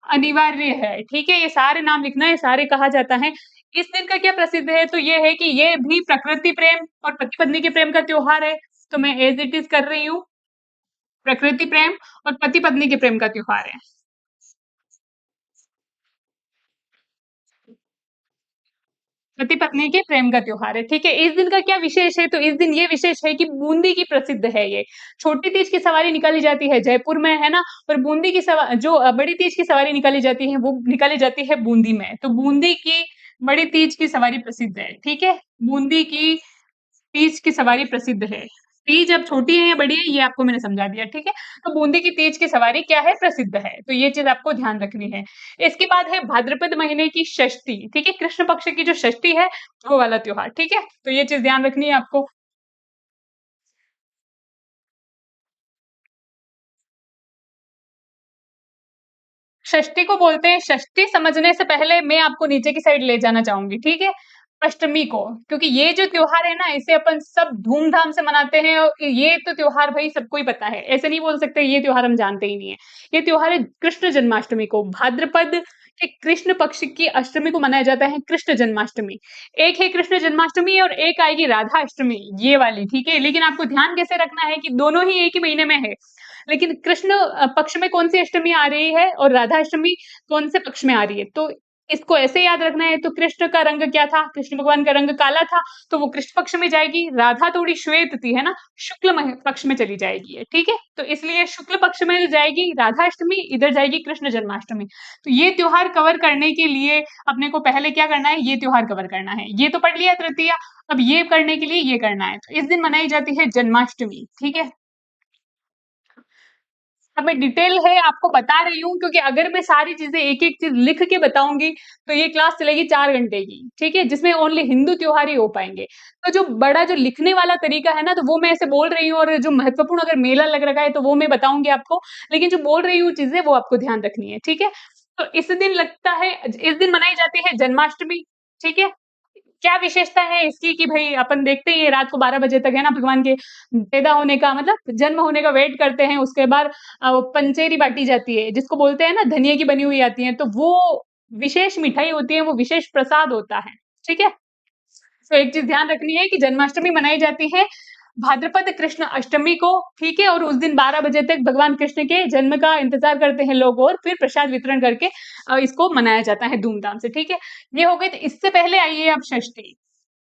अनिवार्य है, ठीक है? ये सारे नाम लिखना है, सारे कहा जाता है। इस दिन का क्या प्रसिद्ध है? तो ये है कि ये भी प्रकृति प्रेम और पति-पत्नी के प्रेम का त्योहार है। तो मैं एज़ इट इज़ कर रही हूँ, प्रकृति प्रेम और पति-पत्नी के प्रेम का त्योहार है। पति पत्नी के प्रेम का त्योहार है, ठीक है? इस दिन का क्या विशेष है? तो इस दिन ये विशेष है कि बूंदी की प्रसिद्ध है ये। छोटी तीज की सवारी निकाली जाती है जयपुर में, है ना? और बूंदी की जो बड़ी तीज की सवारी निकाली जाती है, वो निकाली जाती है बूंदी में। तो बूंदी की बड़ी तीज की सवारी प्रसिद्ध है, ठीक है? बूंदी की तीज की सवारी प्रसिद्ध है। तीज अब छोटी है या बड़ी है ये आपको मैंने समझा दिया, ठीक है? तो बूंदी की तीज की सवारी क्या है? प्रसिद्ध है। तो ये चीज़ आपको ध्यान रखनी है। इसके बाद है भाद्रपद महीने की षष्ठी, ठीक है? कृष्ण पक्ष की जो षष्ठी है, वो वाला त्योहार, ठीक है? तो ये चीज़ ध्यान रखनी है आपको। षष्ठी को बोलते हैं षष्ठी समझने से पहले मैं आपको नीचे की साइड ले जाना चाहूँगी, ठीक है? अष्टमी को, क्योंकि ये जो त्योहार है ना इसे अपन सब धूम-धाम से मनाते हैं और ये तो त्योहार भई सबको ही पता है। ऐसे नहीं बोल सकते ये त्योहार हम जानते ही नहीं है। ये त्योहार है कृष्ण जन्माष्टमी को, भाद्रपद के कृष्ण पक्ष की अष्टमी को मनाया जाता है कृष्ण जन्माष्टमी। एक है कृष्ण जन्माष्टमी और एक आएगी राधा अष्टमी, ये वाली, ठीक है? लेकिन आपको ध्यान कैसे रखना है कि दोनों ही एक ही महीने में है। लेकिन कृष्ण पक्ष में कौन-सी अष्टमी आ रही है और राधा अष्टमी कौन से पक्ष में आ रही है। तो इसको ऐसे याद रखना है तो कृष्ण का रंग क्या था? कृष्ण भगवान का रंग काला था, तो वो कृष्ण पक्ष में जाएगी। राधा थोड़ी श्वेत थी, है ना? शुक्ल पक्ष में चली जाएगी ये, ठीक है? तो इसलिए शुक्ल पक्ष में जो जाएगी राधा अष्टमी, इधर जाएगी कृष्ण जन्माष्टमी। तो ये त्योहार कवर करने के लिए अपने को पहले क्या करना है? ये त्योहार कवर करना है। ये तो पढ़ लिया तृतीया, अब ये करने के लिए ये करना है। तो इस दिन मनाई जाती है जन्माष्टमी, ठीक है? अब मैं डिटेल है आपको बता रही हूँ क्योंकि अगर मैं सारी चीज़ें एक-एक चीज़ लिख के बताऊँगी, तो ये क्लास चलेगी 4 घंटे की, ठीक है? जिसमें ओनली हिंदू त्योहार ही हो पाएँगे। तो जो बड़ा जो लिखने वाला तरीका है ना, तो वो मैं ऐसे बोल रही हूँ और जो महत्वपूर्ण अगर मेला लग रखा है, तो वो मैं बताऊँगी आपको। लेकिन जो बोल रही हूँ चीज़ें, वो आपको ध्यान रखनी है, ठीक है? तो इस दिन लगता है इस दिन मनाई जाती है जन्माष्टमी, ठीक है? क्या विशेषता है इसकी कि भई अपन देखते ही हैं रात को 12 बजे तक है ना भगवान के पैदा होने का मतलब जन्म होने का वेट करते हैं, उसके बाद पंचेरी बाँटी जाती है, जिसको बोलते हैं ना धनिये की बनी हुई आती है, तो वो विशेष मिठाई होती है, वो विशेष प्रसाद होता है, ठीक है? तो एक चीज़ ध्यान रखनी है कि जन्माष्टमी मनाई जाती है भाद्रपद कृष्ण अष्टमी को, ठीक है? और उस दिन 12 बजे तक भगवान कृष्ण के जन्म का इंतज़ार करते हैं लोग और फिर प्रसाद वितरण करके इसको मनाया जाता है धूम-धाम से, ठीक है? ये हो गई तो इससे पहले आइए अब षष्ठी।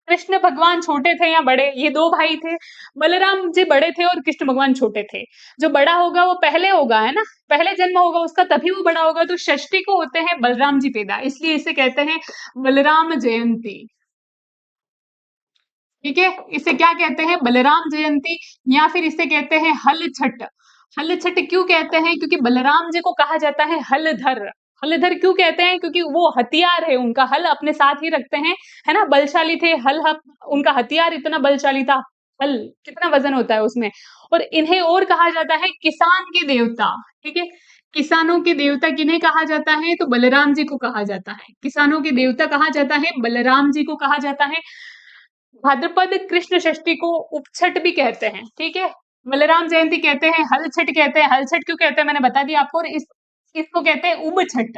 कृष्ण भगवान छोटे थे या बड़े? ये 2 भाई थे। बलराम जी बड़े थे और कृष्ण भगवान छोटे थे। जो बड़ा होगा वो पहले होगा, है ना? पहले जन्म होगा उसका तभी वो बड़ा होगा, तो षष्ठी को होते हैं बलराम जी पैदा, इसलिए इसे कहते हैं बलराम जयंती। ठीक है? इसे क्या कहते हैं? बलराम जयंती या फिर इसे कहते हैं हल छठ। हल छठ क्यों कहते हैं? क्योंकि बलराम जी को कहा जाता है हलधर। हलधर क्यों कहते हैं? क्योंकि वो हथियार है उनका, हल अपने साथ ही रखते हैं, है ना? बलशाली थे, हल ह उनका हथियार इतना बलशाली था। हल कितना वज़न होता है उसमें और इन्हें और कहा जाता है किसान के देवता, ठीक है? किसानों के देवता किन्हें कहा जाता है? तो बलराम जी को कहा जाता है। किसानों के देवता कहा जाता है, बलराम जी को कहा जाता है। भाद्रपद कृष्ण षष्ठी को उपछठ भी कहते हैं, ठीक है? बलराम जयंती कहते हैं, हल छठ कहते हैं। हल छठ क्यों कहते हैं मैंने बता दिया आपको। और इसको कहते हैं उब छठ।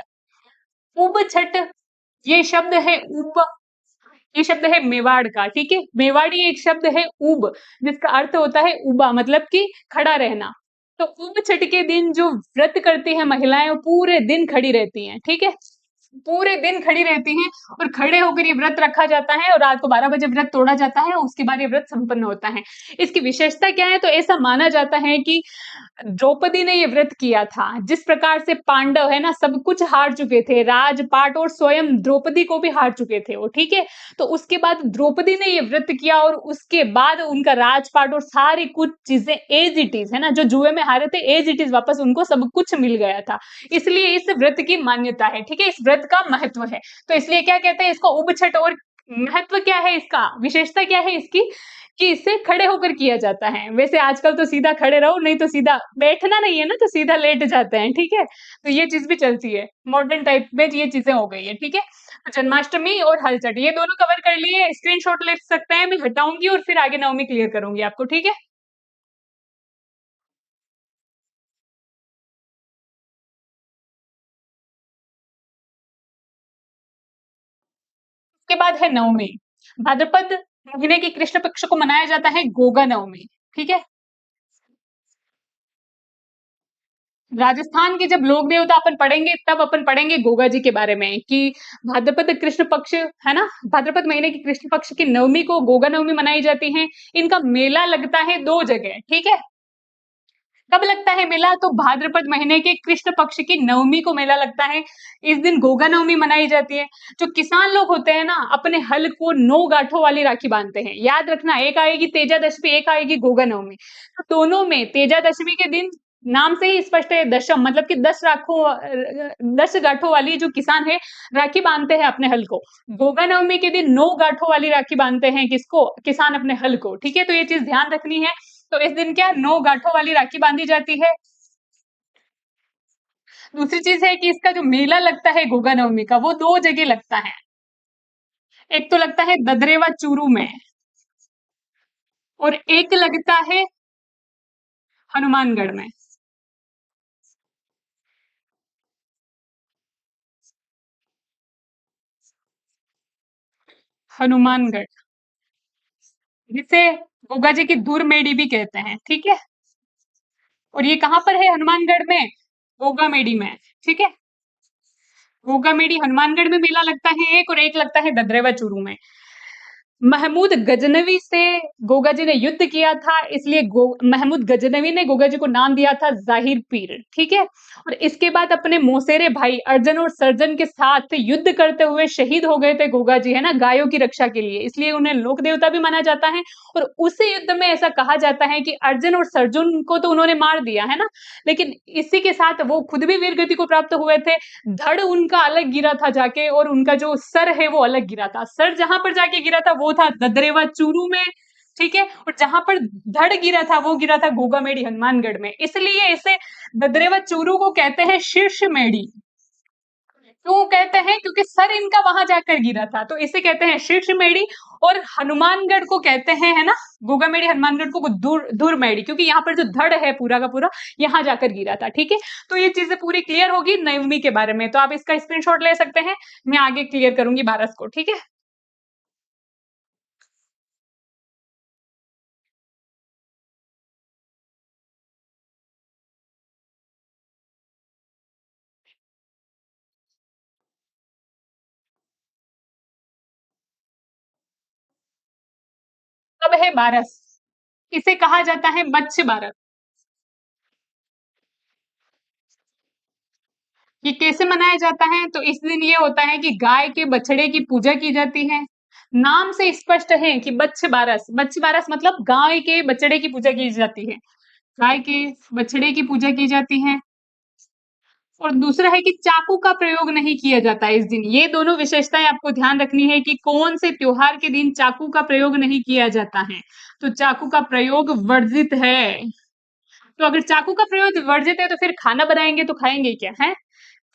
उब छठ, ये शब्द है उब, ये शब्द है मेवाड़ का, ठीक है? मेवाड़ी एक शब्द है उब, जिसका अर्थ होता है उबा, मतलब कि खड़ा रहना। तो उब छठ के दिन जो व्रत करती हैं महिलाएं, वो पूरे दिन खड़ी रहती हैं, ठीक है? पूरे दिन खड़ी रहती हैं और खड़े होकर ये व्रत रखा जाता है और रात को 12 बजे व्रत तोड़ा जाता है, उसके बाद ये व्रत संपन्न होता है। इसकी विशेषता क्या है? तो ऐसा माना जाता है कि द्रौपदी ने ये व्रत किया था। जिस प्रकार से पांडव है ना सब कुछ हार चुके थे, राजपाट और स्वयं द्रौपदी को भी हार चुके थे वो, ठीक है? तो उसके बाद द्रौपदी ने ये व्रत किया और उसके बाद उनका राजपाट और सारी कुछ चीजें एज इट इज, है ना, जो जुए में हारे थे एज इट इज वापस उनको सब कुछ मिल गया था। इसलिए इस व्रत की मान्यता है, ठीक है? इस व्रत का महत्व है। तो इसलिए क्या कहते हैं इसको उब छठ। और महत्व क्या है इसका, विशेषता क्या है इसकी, कि इसे खड़े होकर किया जाता है। वैसे आजकल तो सीधा खड़े रहो, नहीं तो सीधा बैठना नहीं है ना, तो सीधा लेट जाते हैं, ठीक है? तो ये चीज भी चलती है, मॉडर्न टाइप में ये चीजें हो गई है, ठीक है? तो जन्माष्टमी और हलचट ये दोनों कवर कर लिए, स्क्रीनशॉट ले सकते हैं, मैं हटाऊंगी और फिर आगे नवमी क्लियर करूंगी आपको, ठीक है? उसके बाद है नवमी। भाद्रपद महीने की कृष्ण पक्ष को मनाया जाता है गोगा नवमी, ठीक है? राजस्थान के जब लोक देवता अपन पढ़ेंगे तब अपन पढ़ेंगे गोगा जी के बारे में, कि भाद्रपद कृष्ण पक्ष, है ना, भाद्रपद महीने की कृष्ण पक्ष की नवमी को गोगा नवमी मनाई जाती है। इनका मेला लगता है दो जगह, ठीक है? कब लगता है मेला? तो भाद्रपद महीने के कृष्ण पक्ष की नवमी को मेला लगता है। इस दिन गोगा नवमी मनाई जाती है। जो किसान लोग होते हैं ना अपने हल को 9 गांठों वाली राखी बांधते हैं। याद रखना, एक आएगी तेजा दशमी, एक आएगी गोगा नवमी। तो दोनों में तेजा दशमी के दिन नाम से ही स्पष्ट है, दशम मतलब कि 10 गांठों वाली जो किसान है राखी बांधते हैं अपने हल को। गोगा नवमी के दिन 9 गांठों वाली राखी बांधते हैं, किसको? किसान अपने हल को, ठीक है? तो ये चीज ध्यान रखनी है। तो इस दिन क्या 9 गांठों वाली राखी बांधी जाती है। दूसरी चीज है कि इसका जो मेला लगता है गोगा नवमी का, वो 2 जगह लगता है। एक तो लगता है ददरेवा चूरू में और एक लगता है हनुमानगढ़ में। हनुमानगढ़, जिसे गोगा जी की धूर मेड़ी भी कहते हैं, ठीक है? और ये कहां पर है? हनुमानगढ़ में, गोगा मेड़ी में, ठीक है? गोगा मेड़ी हनुमानगढ़ में मेला लगता है एक, और एक लगता है ददरेवा चूरू में। महमूद गजनवी से गोगा जी ने युद्ध किया था, इसलिए महमूद गजनवी ने गोगा जी को नाम दिया था जाहिर पीर, ठीक है? और इसके बाद अपने मौसेरे भाई अर्जन और सर्जन के साथ युद्ध करते हुए शहीद हो गए थे गोगा जी, है ना, गायों की रक्षा के लिए, इसलिए उन्हें लोक देवता भी माना जाता है। और उसी युद्ध में ऐसा कहा जाता है कि अर्जन और सर्जुन को तो उन्होंने मार दिया, है ना, लेकिन इसी के साथ वो खुद भी वीर गति को प्राप्त हुए थे। धड़ उनका अलग गिरा था जाके, और उनका जो सर है वो अलग गिरा था। सर जहां पर जाके गिरा था वो था ददरेवा चूरू में, ठीक है? और जहां पर धड़ गिरा था वो गिरा था गोगामेड़ी हनुमानगढ़ में। इसलिए इसे ददरेवा चूरू को कहते हैं शीर्ष मेड़ी। क्यों कहते हैं? क्योंकि सर इनका वहां जाकर गिरा था, तो इसे कहते हैं शीर्ष मेड़ी। और हनुमानगढ़ को कहते हैं, है ना, गोगामेड़ी हनुमानगढ़ को दूर दूर मेड़ी, क्योंकि यहाँ पर जो धड़ है पूरा का पूरा यहाँ जाकर गिरा था, ठीक है? तो ये चीजें पूरी क्लियर होगी नवमी के बारे में, तो आप इसका स्क्रीनशॉट ले सकते हैं। मैं आगे क्लियर करूंगी 12 को, ठीक है? अब है 12, इसे कहा जाता है मत्स्य 12। ये कैसे मनाया जाता है? तो इस दिन ये होता है कि गाय के बछड़े की पूजा की जाती है। नाम से स्पष्ट है कि बच्छ बारस, बच्छ बारस मतलब गाय के बछड़े की पूजा की जाती है। गाय के बछड़े की पूजा की जाती है। और दूसरा है कि चाकू का प्रयोग नहीं किया जाता है इस दिन। ये दोनों विशेषताएं आपको ध्यान रखनी है कि कौन से त्योहार के दिन चाकू का प्रयोग नहीं किया जाता है। तो चाकू का प्रयोग वर्जित है। तो अगर चाकू का प्रयोग वर्जित है तो फिर खाना बनाएंगे तो खाएंगे क्या है?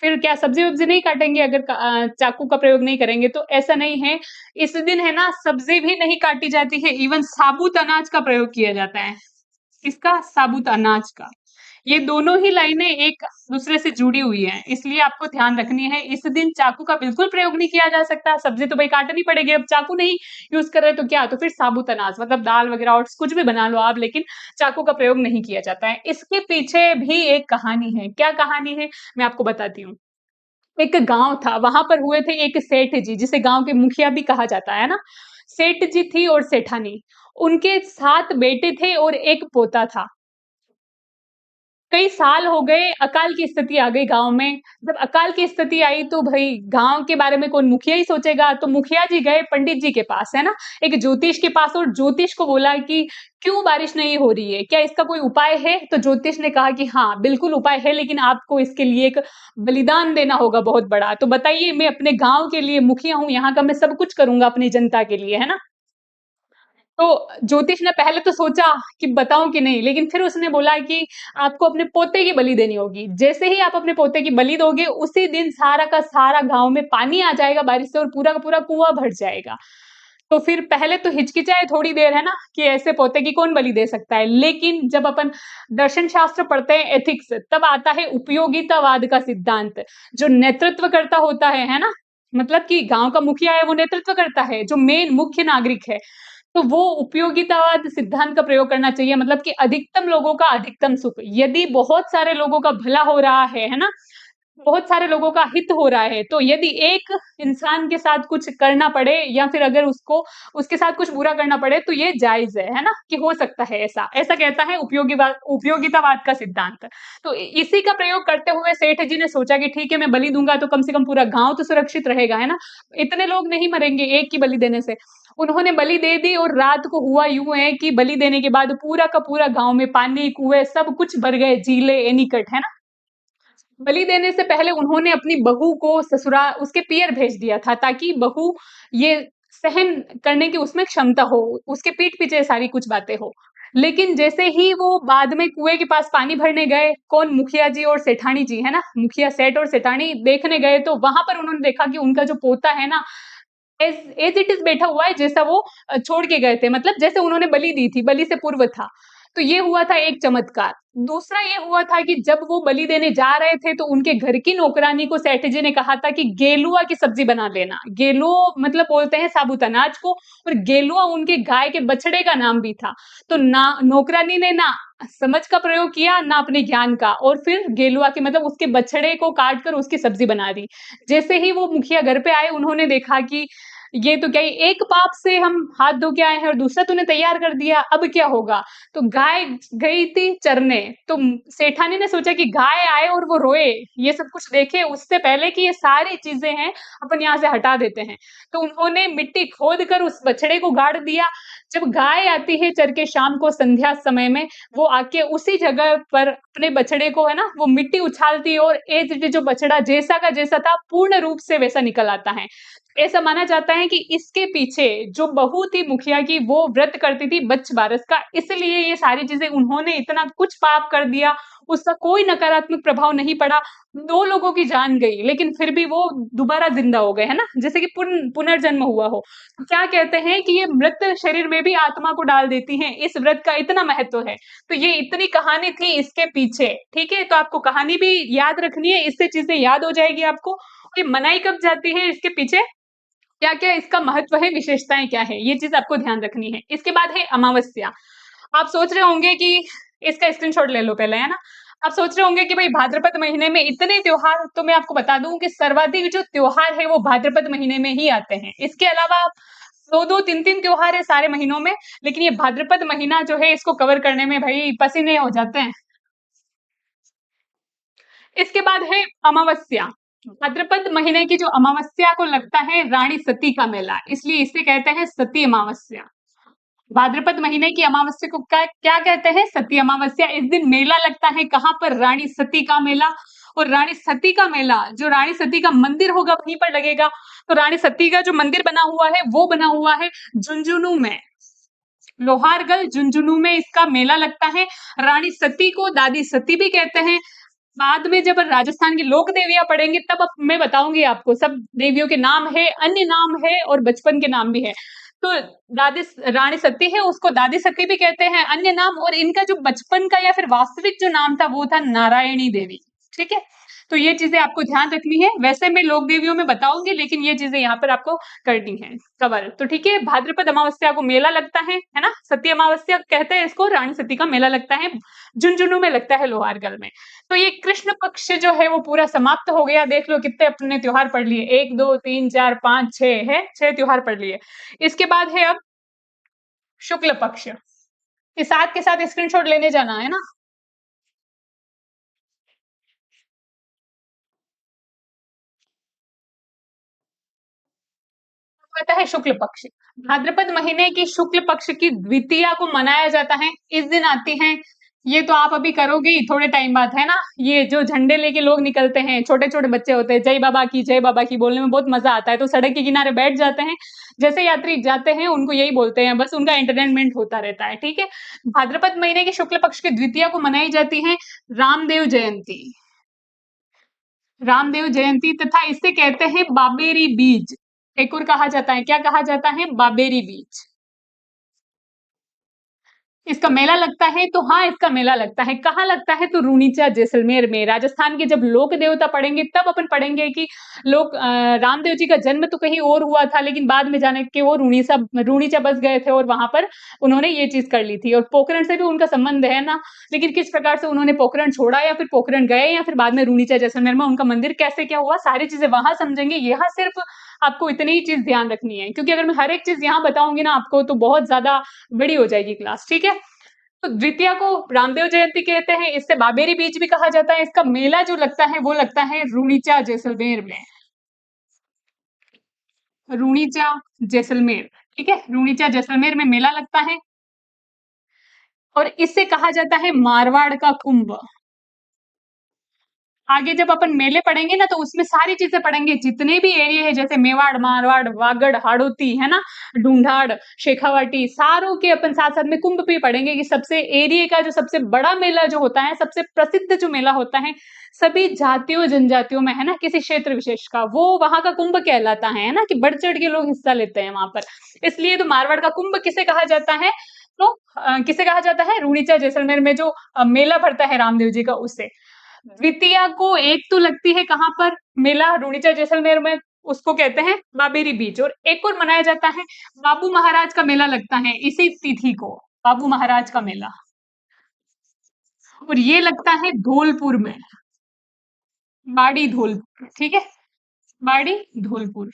फिर क्या सब्जी वब्जी नहीं काटेंगे अगर चाकू का प्रयोग नहीं करेंगे? तो ऐसा नहीं है। इस दिन है ना सब्जी भी नहीं काटी जाती है, इवन साबुत अनाज का प्रयोग किया जाता है। किसका? साबुत अनाज का। ये दोनों ही लाइनें एक दूसरे से जुड़ी हुई हैं, इसलिए आपको ध्यान रखनी है। इस दिन चाकू का बिल्कुल प्रयोग नहीं किया जा सकता। सब्जी तो भाई काटनी पड़ेगी, अब चाकू नहीं यूज कर रहे तो क्या? तो फिर साबुत अनाज मतलब दाल वगैरह और कुछ भी बना लो आप, लेकिन चाकू का प्रयोग नहीं किया जाता है। इसके पीछे भी एक कहानी है। क्या कहानी है? मैं आपको बताती हूँ। एक गांव था, वहां पर हुए थे एक सेठ जी, जिसे गांव के मुखिया भी कहा जाता है ना। सेठ जी थी और सेठानी, उनके 7 बेटे थे और एक पोता था। कई साल हो गए, अकाल की स्थिति आ गई गाँव में। जब अकाल की स्थिति आई तो भई गाँव के बारे में कौन? मुखिया ही सोचेगा। तो मुखिया जी गए पंडित जी के पास, है ना? एक ज्योतिष के पास, और ज्योतिष को बोला कि क्यों बारिश नहीं हो रही है? क्या इसका कोई उपाय है? तो ज्योतिष ने कहा कि हाँ, बिल्कुल उपाय है, लेकिन आपको इसके लिए एक बलिदान देना होगा बहुत बड़ा। तो बताइए, मैं अपने गाँव के लिए मुखिया हूँ, यहाँ का मैं सब कुछ करूँगा अपनी जनता के लिए, है ना? तो ज्योतिष ने पहले तो सोचा कि बताऊं कि नहीं, लेकिन फिर उसने बोला कि आपको अपने पोते की बलि देनी होगी। जैसे ही आप अपने पोते की बलि दोगे, उसी दिन सारा का सारा गांव में पानी आ जाएगा बारिश से, और पूरा का पूरा कुआं भर जाएगा। तो फिर पहले तो हिचकिचाए थोड़ी देर, है ना, कि ऐसे पोते की कौन बलि दे सकता है। लेकिन जब अपन दर्शन शास्त्र पढ़ते हैं, एथिक्स, तब आता है उपयोगितावाद का सिद्धांत। जो नेतृत्व करता होता है ना, मतलब कि गांव का मुखिया है, वो नेतृत्व करता है, जो मेन मुख्य नागरिक है। तो वो उपयोगितावाद सिद्धांत का प्रयोग करना चाहिए, मतलब कि अधिकतम लोगों का अधिकतम सुख। यदि बहुत सारे लोगों का भला हो रहा है ना? बहुत सारे लोगों का हित हो रहा है, तो यदि एक इंसान के साथ कुछ करना पड़े, या फिर अगर उसको उसके साथ कुछ बुरा करना पड़े, तो ये जायज़ है ना? कि हो सकता है ऐसा। ऐसा कहता है उपयोगितावाद का सिद्धांत। तो इसी का प्रयोग करते हुए सेठ जी ने सोचा कि ठीक है, मैं बलि दूँगा तो कम से कम पूरा गाँव तो सुरक्षित रहेगा, है ना? इतने लोग नहीं मरेंगे एक की बलि देने से। उन्होंने बलि दे दी, और रात को हुआ यूँ है कि बलि देने के बाद पूरा का पूरा गाँव में पानी, कुएँ सब कुछ भर गए, झीलें, एनीकट, है ना? बलि देने से पहले उन्होंने अपनी बहू को ससुराल उसके पियर भेज दिया था, ताकि बहू ये सहन करने की उसमें क्षमता हो, उसके पीठ पीछे सारी कुछ बातें हो। लेकिन जैसे ही वो बाद में कुएं के पास पानी भरने गए, कौन? मुखिया जी और सेठानी जी, है ना? मुखिया सेठ और सेठानी देखने गए, तो वहां पर उन्होंने देखा कि उनका जो पोता है ना, एज एज इट इज बैठा हुआ है, जैसा वो छोड़ के गए थे, मतलब जैसे उन्होंने बलि दी थी, बलि से पूर्व था। तो ये हुआ था एक चमत्कार। दूसरा ये हुआ था कि जब वो बलि देने जा रहे थे, तो उनके घर की नौकरानी को सेठ जी ने कहा था कि गेलुआ की सब्जी बना देना। गेलुआ मतलब बोलते हैं साबुत अनाज को, और गेलुआ उनके गाय के बछड़े का नाम भी था। तो ना नौकरानी ने ना समझ का प्रयोग किया, ना अपने ज्ञान का, और फिर गेलुआ की मतलब उसके बछड़े को काट कर उसकी सब्जी बना दी। जैसे ही वो मुखिया घर पे आए, उन्होंने देखा कि ये तो क्या ही, एक पाप से हम हाथ धो के आए हैं और दूसरा तूने तैयार कर दिया, अब क्या होगा? तो गाय गई थी चरने, तो सेठानी ने सोचा कि गाय आए और वो रोए, ये सब कुछ देखे, उससे पहले कि ये सारी चीजें हैं अपन यहाँ से हटा देते हैं। तो उन्होंने मिट्टी खोद कर उस बछड़े को गाड़ दिया। जब गाय आती है चर के शाम को संध्या समय में, वो आके उसी जगह पर अपने बछड़े को, है ना, वो मिट्टी उछालती है, और एज इट इज जो बछड़ा जैसा का जैसा था, पूर्ण रूप से वैसा निकल आता है। ऐसा माना जाता है कि इसके पीछे जो बहू थी मुखिया की, वो व्रत करती थी बच्च बारस का, इसलिए ये सारी चीजें, उन्होंने इतना कुछ पाप कर दिया, उसका कोई नकारात्मक प्रभाव नहीं पड़ा। 2 लोगों की जान गई, लेकिन फिर भी वो दोबारा जिंदा हो गए, है ना? जैसे कि पुनर्जन्म हुआ हो। तो क्या कहते हैं कि ये मृत शरीर में भी आत्मा को डाल देती हैं, इस व्रत का इतना महत्व है। तो ये इतनी कहानी थी इसके पीछे, ठीक है? तो आपको कहानी भी याद रखनी है, इससे चीजें याद हो जाएगी आपको। ये मनाई कब जाती है, इसके पीछे क्या-क्या इसका महत्व है, विशेषताएँ क्या है, ये चीज़ आपको ध्यान रखनी है। इसके बाद है अमावस्या। आप सोच रहे होंगे कि इसका स्क्रीनशॉट ले लो पहले, है ना? आप सोच रहे होंगे कि भाई भाद्रपद महीने में इतने त्योहार, तो मैं आपको बता दूँ कि सर्वाधिक जो त्योहार है वो भाद्रपद महीने में ही आते हैं। इसके अलावा 2-2, 3-3 त्योहार है सारे महीनों में, लेकिन ये भाद्रपद महीना जो है इसको कवर करने में भाई पसीने हो जाते हैं। इसके बाद है अमावस्या। भाद्रपद महीने की जो अमावस्या को लगता है रानी सती का मेला, इसलिए इसे कहते हैं सती अमावस्या। भाद्रपद महीने की अमावस्या को क्या क्या कहते हैं? सती अमावस्या। इस दिन मेला लगता है, कहाँ पर? रानी सती का मेला। और रानी सती का मेला, जो रानी सती का मंदिर होगा वहीं पर लगेगा। तो रानी सती का जो मंदिर बना हुआ है वो बना हुआ है झुंझुनू में। लोहारगल झुंझुनू में इसका मेला लगता है। रानी सती को दादी सती भी कहते हैं। बाद में जब राजस्थान की लोक देवियां पढ़ेंगे तब मैं बताऊंगी आपको, सब देवियों के नाम है, अन्य नाम है और बचपन के नाम भी है। तो दादी रानी सती है, उसको दादी सती भी कहते हैं, अन्य नाम, और इनका जो बचपन का या फिर वास्तविक जो नाम था वो था नारायणी देवी। ठीक है, तो ये चीजें आपको ध्यान रखनी है। वैसे मैं लोक देवियों में बताऊंगी, लेकिन ये चीजें यहाँ पर आपको करनी है कवर। तो ठीक है, भाद्रपद अमावस्या को मेला लगता है ना, सती अमावस्या कहते हैं इसको, रानी सती का मेला लगता है, झुंझुनू में लगता है, लोहारगल में। तो ये कृष्ण पक्ष जो है वो पूरा समाप्त हो गया। देख लो कितने अपने त्योहार पढ़ लिए, 1 2 3 4 5 6 है, 6 त्योहार पढ़ लिए। इसके बाद है अब शुक्ल पक्ष। इस साथ के साथ स्क्रीनशॉट लेने जाना है ना। आता है शुक्ल पक्ष। भाद्रपद महीने की शुक्ल पक्ष की द्वितीया को मनाया जाता है। इस दिन आती है, ये तो आप अभी करोगे ही थोड़े टाइम बाद, है ना। ये जो झंडे लेके लोग निकलते हैं, छोटे छोटे बच्चे होते हैं, जय बाबा की बोलने में बहुत मजा आता है, तो सड़क के किनारे बैठ जाते हैं। जैसे यात्री जाते हैं उनको यही बोलते हैं, बस उनका एंटरटेनमेंट होता रहता है। ठीक है, भाद्रपद महीने की शुक्ल पक्ष की द्वितीया को मनाई जाती है रामदेव जयंती। रामदेव जयंती, तथा इसे कहते हैं बाबेरी बीज। एक और कहा जाता है, क्या कहा जाता है, बाबेरी बीज। इसका मेला लगता है, तो हाँ इसका मेला लगता है, कहाँ लगता है, तो रूणीचा जैसलमेर में। राजस्थान के जब लोक देवता पढ़ेंगे तब अपन पढ़ेंगे कि लोक रामदेव जी का जन्म तो कहीं और हुआ था, लेकिन बाद में जाने के वो रूणीचा बस गए थे और वहां पर उन्होंने ये चीज कर ली थी। और पोखरण से भी उनका संबंध है ना, लेकिन किस प्रकार से उन्होंने पोखरण छोड़ा, या फिर पोखरण गए, या फिर बाद में रूणीचा जैसलमेर में उनका मंदिर कैसे क्या हुआ, सारी चीजें वहां समझेंगे। यहाँ सिर्फ आपको इतनी ही चीज ध्यान रखनी है, क्योंकि अगर मैं हर एक चीज यहाँ बताऊंगी ना आपको तो बहुत ज्यादा बड़ी हो जाएगी क्लास। ठीक है, तो द्वितीया को रामदेव जयंती कहते हैं, इससे बाबेरी बीज भी कहा जाता है। इसका मेला जो लगता है वो लगता है रूणीचा जैसलमेर में। रूणीचा जैसलमेर, ठीक है, रूणीचा जैसलमेर में मेला लगता है, और इससे कहा जाता है मारवाड़ का कुंभ। आगे जब अपन मेले पढ़ेंगे ना तो उसमें सारी चीजें पढ़ेंगे, जितने भी एरिया है, जैसे मेवाड़, मारवाड़, वागड़, हाड़ौती, है ना, ढूंढाड़, शेखावाटी, सारों के अपन साथ साथ में कुंभ भी पढ़ेंगे कि सबसे एरिया का जो सबसे बड़ा मेला जो होता है, सबसे प्रसिद्ध जो मेला होता है सभी जातियों जनजातियों में, है ना, किसी क्षेत्र विशेष का, वो वहां का कुंभ कहलाता है ना, कि बढ़ चढ़ के लोग हिस्सा लेते हैं वहां पर। इसलिए तो मारवाड़ का कुंभ किसे कहा जाता है, तो किसे कहा जाता है, रूणीचा जैसलमेर में जो मेला भरता है रामदेव जी का, उससे। द्वितीया को एक तो लगती है कहाँ पर, मेला रूणीचा जैसलमेर में, उसको कहते हैं बाबेरी बीच। और एक और मनाया जाता है बाबू महाराज का मेला लगता है इसी तिथि को, बाबू महाराज का मेला, और ये लगता है धौलपुर में, बाड़ी धौलपुर। ठीक है, बाड़ी धौलपुर।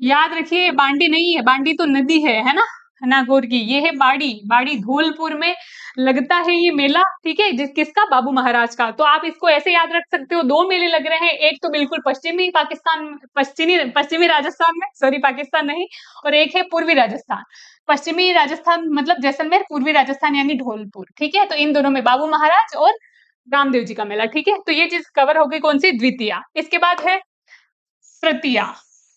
याद रखिए, बांडी नहीं है, बांडी तो नदी है ना, नागौर की। ये है बाड़ी, बाड़ी धौलपुर में लगता है ये मेला। ठीक है, किसका, बाबू महाराज का। तो आप इसको ऐसे याद रख सकते हो, दो मेले लग रहे हैं, एक तो बिल्कुल पश्चिमी पाकिस्तान, पश्चिमी राजस्थान में, सॉरी पाकिस्तान नहीं, और एक है पूर्वी राजस्थान। पश्चिमी राजस्थान मतलब जैसलमेर, पूर्वी राजस्थान यानी धौलपुर। ठीक है, तो इन दोनों में बाबू महाराज और रामदेव जी का मेला। ठीक है, तो ये चीज कवर हो गई, कौन सी, द्वितीया। इसके बाद है तृतीया।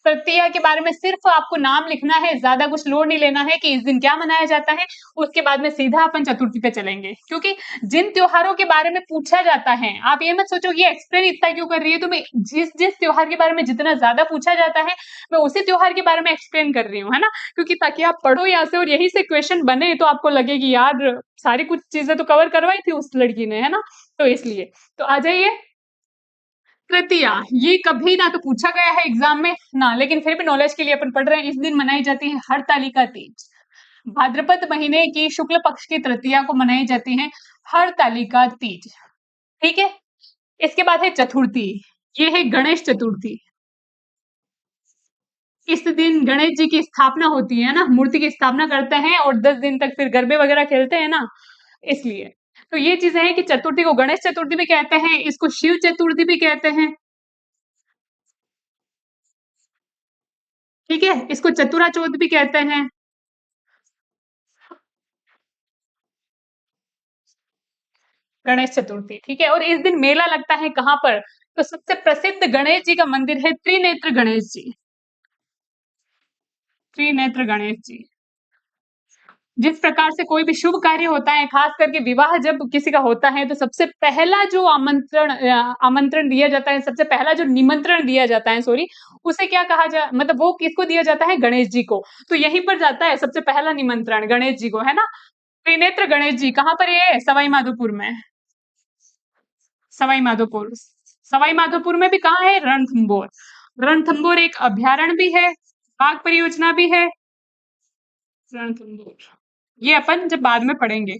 तृतीया के बारे में सिर्फ आपको नाम लिखना है, ज्यादा कुछ लोड नहीं लेना है कि इस दिन क्या मनाया जाता है। उसके बाद में सीधा अपन चतुर्थी पे चलेंगे, क्योंकि जिन त्योहारों के बारे में पूछा जाता है, आप ये मत सोचो कि एक्सप्लेन इतना क्यों कर रही है, तो मैं जिस जिस त्योहार के बारे में जितना ज्यादा पूछा जाता है मैं उसी त्योहार के बारे में एक्सप्लेन कर रही हूँ, है ना, क्योंकि ताकि आप पढ़ो यहाँ से और यही से क्वेश्चन बने तो आपको लगे कि यार सारी कुछ चीजें तो कवर करवाई थी उस लड़की ने, है ना, तो इसलिए। तो आ जाइए, तृतीया, ये कभी ना तो पूछा गया है एग्जाम में ना, लेकिन फिर भी नॉलेज के लिए अपन पढ़ रहे हैं। इस दिन मनाई जाती है हरतालिका तीज। भाद्रपद महीने की शुक्ल पक्ष की तृतीया को मनाई जाती है हरतालिका तीज। ठीक है, इसके बाद है चतुर्थी, ये है गणेश चतुर्थी। इस दिन गणेश जी की स्थापना होती है ना, मूर्ति की स्थापना करते हैं और 10 दिन तक फिर गरबे वगैरह खेलते हैं ना, इसलिए। तो ये चीजें हैं कि चतुर्थी को गणेश चतुर्थी भी कहते हैं, इसको शिव चतुर्थी भी कहते हैं। ठीक है, इसको चतुरा चौथ भी कहते हैं। गणेश चतुर्थी, ठीक है, और इस दिन मेला लगता है कहाँ पर, तो सबसे प्रसिद्ध गणेश जी का मंदिर है त्रिनेत्र गणेश जी। त्रिनेत्र गणेश जी, जिस प्रकार से कोई भी शुभ कार्य होता है, खास करके विवाह जब किसी का होता है, तो सबसे पहला जो आमंत्रण दिया जाता है, सबसे पहला जो निमंत्रण दिया जाता है, सॉरी, उसे क्या कहा जा मतलब वो किसको दिया जाता है? गणेश जी को। तो यहीं पर जाता है सबसे पहला निमंत्रण गणेश जी को, है ना? त्रिनेत्र गणेश जी कहाँ पर ये है? सवाई माधोपुर में। सवाई माधोपुर। सवाई माधोपुर में भी कहाँ है? रणथंभौर। रणथंभौर एक अभ्यारण्य भी है, बाघ परियोजना भी है। रणथंभौर ये अपन जब बाद में पढ़ेंगे,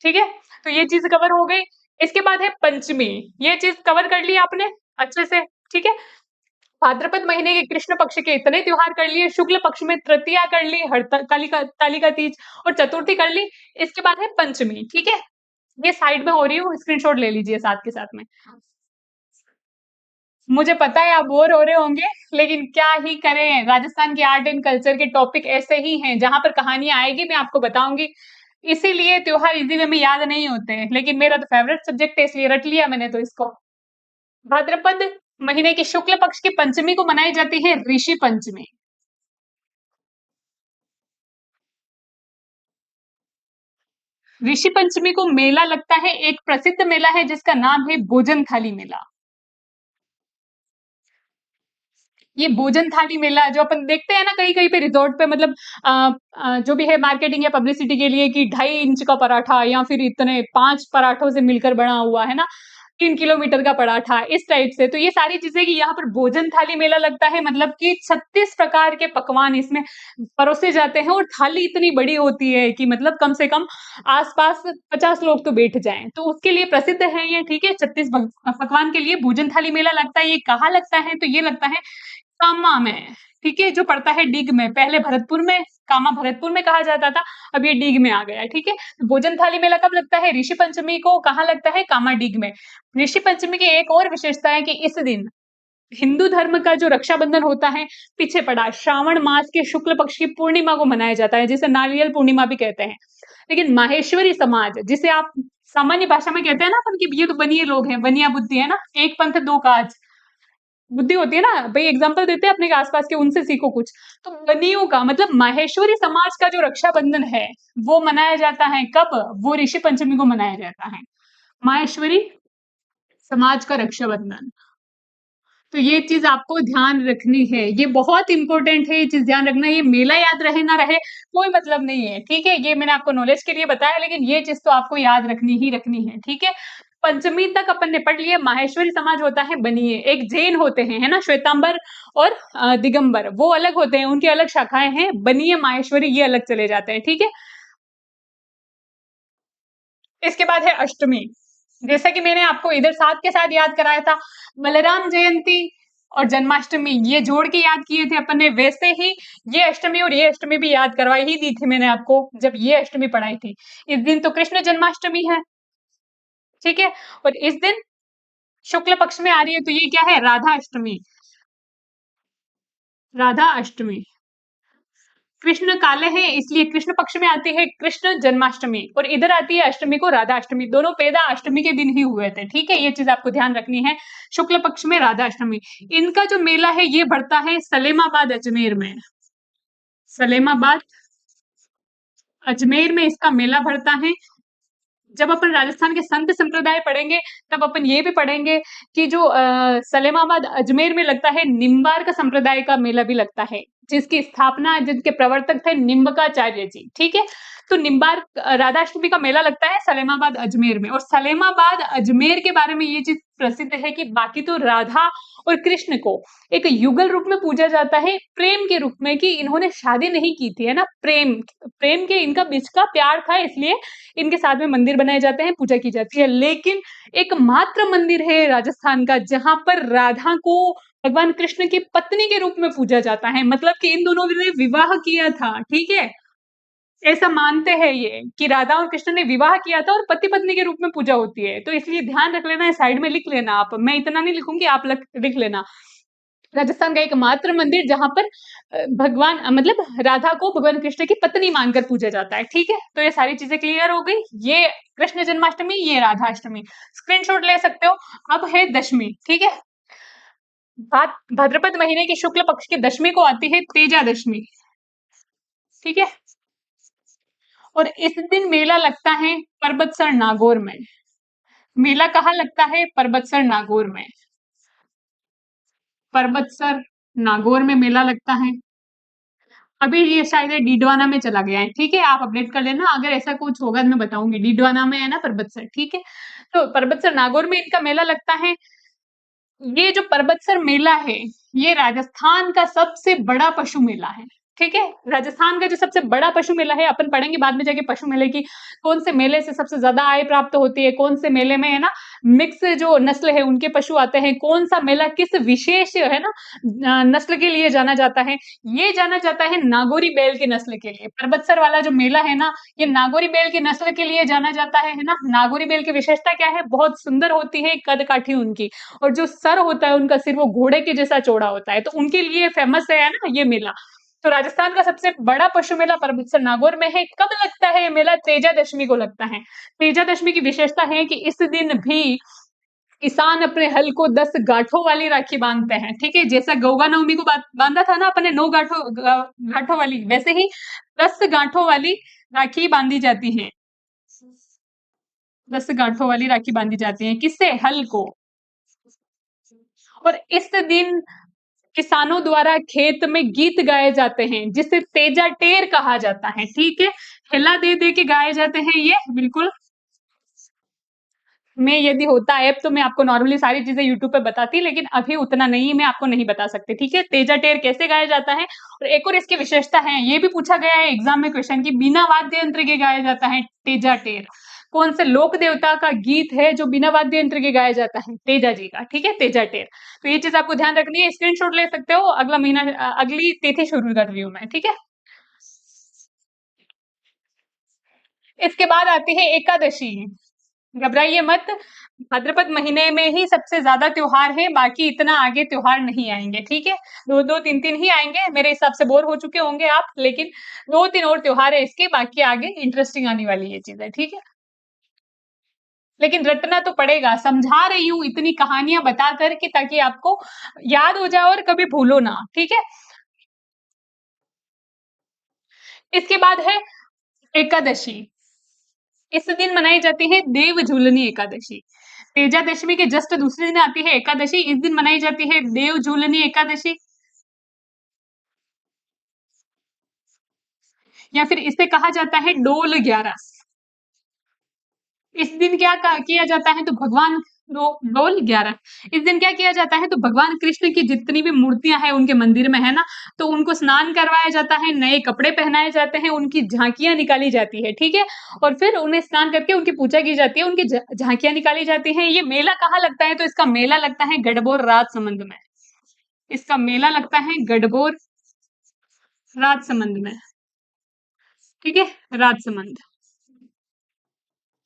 ठीक है? तो ये चीज कवर हो गई। इसके बाद है पंचमी, ये चीज कवर कर ली आपने अच्छे से, ठीक है? भाद्रपद महीने के कृष्ण पक्ष के इतने त्योहार कर लिए, शुक्ल पक्ष में तृतीया कर ली, कालिका तीज और चतुर्थी कर ली। इसके बाद है पंचमी, ठीक है? ये साइड में हो रही हूँ, स्क्रीनशॉट ले लीजिए साथ के साथ में। मुझे पता है आप बोर हो रहे होंगे, लेकिन क्या ही करें, राजस्थान के आर्ट एंड कल्चर के टॉपिक ऐसे ही हैं, जहां पर कहानियां आएगी मैं आपको बताऊंगी। इसीलिए त्योहार इजी वे में याद नहीं होते हैं, लेकिन मेरा तो फेवरेट सब्जेक्ट है, इसलिए रट लिया मैंने तो इसको। भाद्रपद महीने की शुक्ल पक्ष की पंचमी को मनाई जाती है ऋषि पंचमी। ऋषि पंचमी को मेला लगता है, एक प्रसिद्ध मेला है जिसका नाम है भोजन थाली मेला। ये भोजन थाली मेला जो अपन देखते हैं ना कहीं कहीं पे रिजॉर्ट पे, मतलब जो भी है मार्केटिंग या पब्लिसिटी के लिए कि 2.5 इंच का पराठा या फिर इतने 5 पराठों से मिलकर बना हुआ है ना, 3 किलोमीटर का पराठा, इस टाइप से। तो ये सारी चीजें कि यहाँ पर भोजन थाली मेला लगता है, मतलब कि 36 प्रकार के पकवान इसमें परोसे जाते हैं और थाली इतनी बड़ी होती है कि मतलब कम से कम आसपास 50 लोग तो बैठ जाएं। तो उसके लिए प्रसिद्ध है ये, ठीक है? 36 पकवान के लिए भोजन थाली मेला लगता है। ये कहाँ लगता है? तो ये लगता है कामा में, ठीक है? जो पड़ता है डिग में। पहले भरतपुर में, कामा भरतपुर में कहा जाता था, अब ये डिग में आ गया है, ठीक है? तो भोजन थाली मेला कब लगता है? ऋषि पंचमी को। कहाँ लगता है? कामा डिग में। ऋषि पंचमी की एक और विशेषता है कि इस दिन हिंदू धर्म का जो रक्षाबंधन होता है पीछे पड़ा, श्रावण मास के शुक्ल पक्ष की पूर्णिमा को मनाया जाता है, जिसे नारियल पूर्णिमा भी कहते हैं। लेकिन माहेश्वरी समाज, जिसे आप सामान्य भाषा में कहते हैं ना अपन की ये तो बनिए लोग हैं, बनिया बुद्धि है ना, एक पंथ दो काज बुद्धि होती है ना भाई, एग्जाम्पल देते हैं अपने आसपास के, उनसे सीखो कुछ। तो बनियों का मतलब माहेश्वरी समाज का जो रक्षाबंधन है वो मनाया जाता है कब? वो ऋषि पंचमी को मनाया जाता है, माहेश्वरी समाज का रक्षाबंधन। तो ये चीज आपको ध्यान रखनी है, ये बहुत इंपॉर्टेंट है, ये चीज ध्यान रखना। ये मेला याद रहे ना रहे कोई मतलब नहीं है, ठीक है? ये मैंने आपको नॉलेज के लिए बताया, लेकिन ये चीज तो आपको याद रखनी ही रखनी है, ठीक है? पंचमी तक अपन ने पढ़ लिया। माहेश्वरी समाज होता है बनिए, एक जैन होते हैं, है ना, श्वेतांबर और दिगंबर, वो अलग होते हैं, उनकी अलग शाखाएं हैं। बनिए माहेश्वरी ये अलग चले जाते हैं, ठीक है? इसके बाद है अष्टमी, जैसा कि मैंने आपको इधर साथ के साथ याद कराया था, बलराम जयंती और जन्माष्टमी ये जोड़ के याद किए थे अपन ने, वैसे ही ये अष्टमी और ये अष्टमी भी याद करवाई ही दी थी मैंने आपको जब ये अष्टमी पढ़ाई थी। इस दिन तो कृष्ण जन्माष्टमी है, ठीक है? और इस दिन शुक्ल पक्ष में आ रही है, तो ये क्या है? राधा अष्टमी। राधा अष्टमी, कृष्ण काले हैं इसलिए कृष्ण पक्ष में आती है कृष्ण जन्माष्टमी, और इधर आती है अष्टमी को राधा अष्टमी। दोनों पैदा अष्टमी के दिन ही हुए थे, ठीक है? ये चीज आपको ध्यान रखनी है। शुक्ल पक्ष में राधा अष्टमी। इनका जो मेला है ये बढ़ता है सलेमाबाद अजमेर में। सलेमाबाद अजमेर में इसका मेला बढ़ता है। जब अपन राजस्थान के संत संप्रदाय पढ़ेंगे तब अपन ये भी पढ़ेंगे कि जो सलेमाबाद अजमेर में लगता है, निम्बार का संप्रदाय का मेला भी लगता है, जिसकी स्थापना, जिनके प्रवर्तक थे निम्बकाचार्य जी, ठीक है? तो निम्बार राधाष्टमी का मेला लगता है सलेमाबाद अजमेर में। और सलेमाबाद अजमेर के बारे में ये चीज प्रसिद्ध है कि बाकी तो राधा और कृष्ण को एक युगल रूप में पूजा जाता है, प्रेम के रूप में, कि इन्होंने शादी नहीं की थी, है ना, प्रेम प्रेम के इनका बीच का प्यार था, इसलिए इनके साथ में मंदिर बनाए जाते हैं, पूजा की जाती है। लेकिन एकमात्र मंदिर है राजस्थान का जहां पर राधा को भगवान कृष्ण की पत्नी के रूप में पूजा जाता है, मतलब कि इन दोनों ने विवाह किया था, ठीक है? ऐसा मानते हैं ये कि राधा और कृष्ण ने विवाह किया था और पति पत्नी के रूप में पूजा होती है, तो इसलिए ध्यान रख लेना है, साइड में लिख लेना आप, मैं इतना नहीं लिखूंगी, आप लिख लेना। राजस्थान का एकमात्र मंदिर जहां पर भगवान मतलब राधा को भगवान कृष्ण की पत्नी मानकर पूजा जाता है, ठीक है? तो ये सारी चीजें क्लियर हो गई। ये कृष्ण जन्माष्टमी, ये राधाष्टमी, स्क्रीनशॉट ले सकते हो। अब है दशमी, ठीक है? भाद्रपद महीने के शुक्ल पक्ष की दशमी को आती है तेजा दशमी, ठीक है? और इस दिन मेला लगता है परबतसर नागौर में। मेला कहाँ लगता है? परबतसर नागौर में। परबतसर नागौर में मेला लगता है। अभी ये शायद डीडवाना में चला गया है, ठीक है, आप अपडेट कर लेना, अगर ऐसा कुछ होगा तो मैं बताऊंगी। डीडवाना में है ना परबतसर, ठीक है। तो परबतसर नागौर में इनका मेला लगता है। ये जो परबतसर मेला है, ये राजस्थान का सबसे बड़ा पशु मेला है, ठीक है। राजस्थान का जो सबसे बड़ा पशु मेला है, अपन पढ़ेंगे बाद में जाके पशु मेले की, कौन से मेले से सबसे ज्यादा आय प्राप्त होती है, कौन से मेले में है ना मिक्स जो नस्ल है उनके पशु आते हैं, कौन सा मेला किस विशेष है ना नस्ल के लिए जाना जाता है। ये जाना जाता है नागौरी बैल की नस्ल के लिए। परबतसर वाला जो मेला है ना, ये नागौरी बैल की नस्ल के लिए जाना जाता है ना। नागौरी बैल की विशेषता क्या है? बहुत सुंदर होती है कद काठी उनकी, और जो सर होता है उनका, सिर वो घोड़े के जैसा चौड़ा होता है, तो उनके लिए फेमस है ना ये मेला। तो राजस्थान का सबसे बड़ा पशु मेला परबतसर नागौर में है। कब लगता है ये मेला? तेजा दशमी को लगता है। तेजा दशमी की विशेषता है कि इस दिन भी किसान अपने हल को 10 गांठों वाली राखी बांधते हैं, ठीक है। जैसा गौगा नवमी को बांधा था ना अपने 9 गांठों वाली, वैसे ही 10 गांठों वाली राखी बांधी जाती है। 10 गांठों वाली राखी बांधी जाती है, किससे? हल को। और इस दिन किसानों द्वारा खेत में गीत गाए जाते हैं, जिसे तेजा टेर कहा जाता है, ठीक है। हिला दे दे के गाए जाते हैं ये, बिल्कुल। मैं यदि होता ऐप तो मैं आपको नॉर्मली सारी चीजें यूट्यूब पे बताती, लेकिन अभी उतना नहीं, मैं आपको नहीं बता सकती, ठीक है। तेजा टेर कैसे गाया जाता है, और एक और इसकी विशेषता है, ये भी पूछा गया है एग्जाम में क्वेश्चन की, बिना वाद्य यंत्र के गाया जाता है तेजा टेर। कौन से लोक देवता का गीत है जो बिना वाद्य यंत्र के गाया जाता है? तेजा जी का, ठीक है, तेजा टेर। तो ये चीज आपको ध्यान रखनी है, स्क्रीनशॉट ले सकते हो। अगला महीना अगली तिथि शुरू कर रही हूँ मैं, ठीक है। इसके बाद आती है एकादशी। घबराइए मत, भाद्रपद महीने में ही सबसे ज्यादा त्योहार है, बाकी इतना आगे त्योहार नहीं आएंगे, ठीक है। दो दो तीन तीन ही आएंगे, मेरे हिसाब से बोर हो चुके होंगे आप, लेकिन 2-3 और त्योहार है इसके, बाकी आगे इंटरेस्टिंग आने वाली ये चीज है, ठीक है। लेकिन रटना तो पड़ेगा, समझा रही हूँ इतनी कहानियां बता कर कि ताकि आपको याद हो जाए और कभी भूलो ना, ठीक है। इसके बाद है एकादशी। इस दिन मनाई जाती है देव झूलनी एकादशी। तेजा दशमी के जस्ट दूसरे दिन आती है एकादशी, इस दिन मनाई जाती है देव झूलनी एकादशी, या फिर इसे कहा जाता है डोल 11। इस दिन क्या किया जाता है? तो भगवान डोल 11, इस दिन क्या किया जाता है? तो भगवान कृष्ण की जितनी भी मूर्तियां हैं उनके मंदिर में है ना, तो उनको स्नान करवाया जाता है, नए कपड़े पहनाए जाते हैं, उनकी झांकियां निकाली जाती है, ठीक है। और फिर उन्हें स्नान करके उनकी पूजा की जाती है, उनकी झांकियां निकाली जाती हैं। ये मेला कहाँ लगता है? तो इसका मेला लगता है गढ़बोर राजसमंद में। इसका मेला लगता है गढ़बोर राजसमंद में, ठीक है, राजसमंद।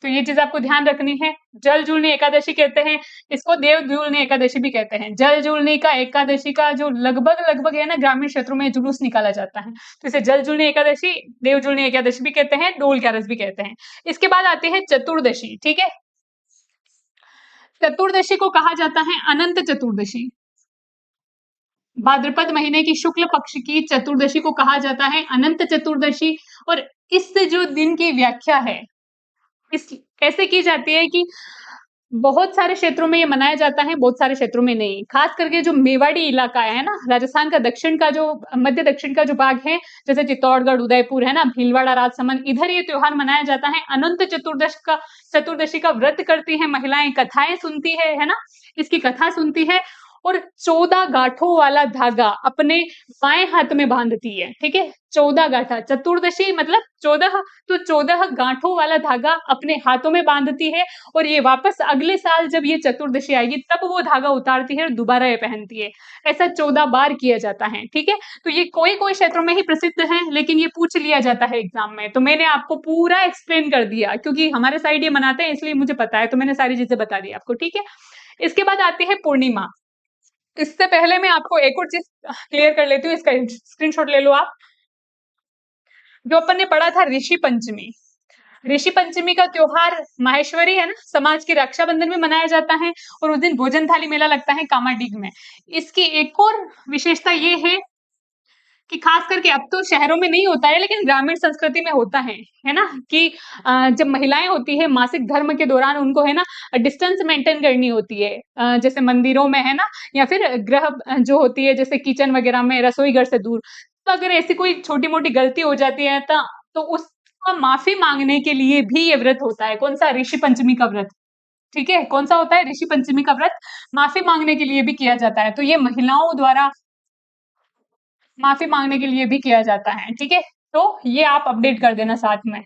तो ये चीज आपको ध्यान रखनी है। जल जूलनी एकादशी कहते हैं इसको, देव जूलनी एकादशी भी कहते हैं। जल जूलनी का एकादशी का जो लगभग लगभग है ना ग्रामीण क्षेत्रों में जुलूस निकाला जाता है, तो इसे जल जूलनी एकादशी, देव जूलनी एकादशी भी कहते हैं, डोल 11 भी कहते हैं। इसके बाद आती है चतुर्दशी, ठीक है। चतुर्दशी को कहा जाता है अनंत चतुर्दशी। भाद्रपद महीने की शुक्ल पक्ष की चतुर्दशी को कहा जाता है अनंत चतुर्दशी। और इस जो दिन की व्याख्या है इस ऐसे की जाती है कि बहुत सारे क्षेत्रों में ये मनाया जाता है, बहुत सारे क्षेत्रों में नहीं। खास करके जो मेवाड़ी इलाका है ना, राजस्थान का दक्षिण का जो मध्य दक्षिण का जो भाग है, जैसे चित्तौड़गढ़, उदयपुर है ना, भीलवाड़ा, राजसमंद, इधर ये त्योहार मनाया जाता है। अनंत चतुर्दशी का व्रत करती है महिलाएं, कथाएं सुनती है ना, इसकी कथा सुनती है, और 14 गांठों वाला धागा अपने बाएं हाथ में बांधती है, ठीक है। 14 गांठा, चतुर्दशी मतलब 14, तो 14 गांठों वाला धागा अपने हाथों में बांधती है, और ये वापस अगले साल जब ये चतुर्दशी आएगी तब वो धागा उतारती है और दोबारा ये पहनती है। ऐसा 14 बार किया जाता है, ठीक है। तो ये कोई कोई क्षेत्रों में ही प्रसिद्ध है, लेकिन ये पूछ लिया जाता है एग्जाम में, तो मैंने आपको पूरा एक्सप्लेन कर दिया, क्योंकि हमारे साइड ये मनाते हैं इसलिए मुझे पता है, तो मैंने सारी चीजें बता दी आपको, ठीक है। इसके बाद आती है पूर्णिमा। इससे पहले मैं आपको एक और चीज क्लियर कर लेती हूँ, इसका स्क्रीनशॉट ले लो आप। जो अपन ने पढ़ा था ऋषि पंचमी, ऋषि पंचमी का त्योहार माहेश्वरी है ना समाज की रक्षाबंधन में मनाया जाता है, और उस दिन भोजन थाली मेला लगता है कामाडीग में। इसकी एक और विशेषता ये है कि खास करके अब तो शहरों में नहीं होता है, लेकिन ग्रामीण संस्कृति में होता है ना? कि जब महिलाएँ होती हैं मासिक धर्म के दौरान उनको है ना डिस्टेंस मेंटेन करनी होती है। जैसे मंदिरों में है ना या फिर गृह जो होती है जैसे किचन वगैरह में रसोई घर से दूर। तो अगर ऐसी कोई छोटी-मोटी गलती हो जाती है तो उसका माफ़ी माँगने के लिए भी ये व्रत होता है। कौन-सा? ऋषि पंचमी का व्रत। ठीक है? कौन-सा होता है? ऋषि पंचमी का व्रत माफ़ी माँगने के लिए भी किया जाता है। तो ये महिलाओं द्वारा माफ़ी माँगने के लिए भी किया जाता है, ठीक है? तो ये आप अपडेट कर देना साथ में।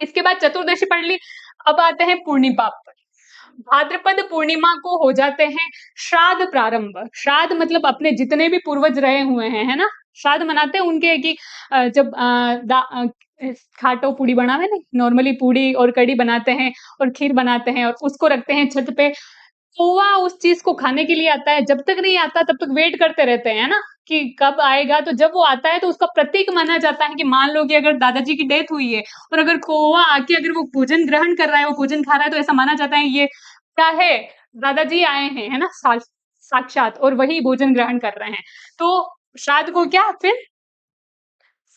इसके बाद चतुर्दशी पढ़ ली, अब आते हैं पूर्णिमा पर। भाद्रपद पूर्णिमा को हो जाते हैं श्राद्ध प्रारंभ। श्राद्ध मतलब अपने जितने भी पूर्वज रहे हुए हैं, है ना? श्राद्ध मनाते हैं उनके कि जब खाटो पूड़ी बनावे ना, नॉर्मली पूड़ी और कढ़ी बनाते हैं और खीर बनाते हैं और उसको रखते हैं छत पे। कौवा उस चीज़ को खाने के लिए आता है, जब तक नहीं आता तब तक वेट करते रहते हैं, है ना? कि कब आएगा, तो जब वो आता है तो उसका प्रतीक माना जाता है कि मान लो कि अगर दादाजी की डेथ हुई है और अगर कौवा आके अगर वो भोजन ग्रहण कर रहा है, वो भोजन खा रहा है तो ऐसा माना जाता है ये क्या है? दादाजी आए हैं, है ना? साक्षात और वही भोजन ग्रहण कर रहे हैं। तो श्राद्ध को क्या फिर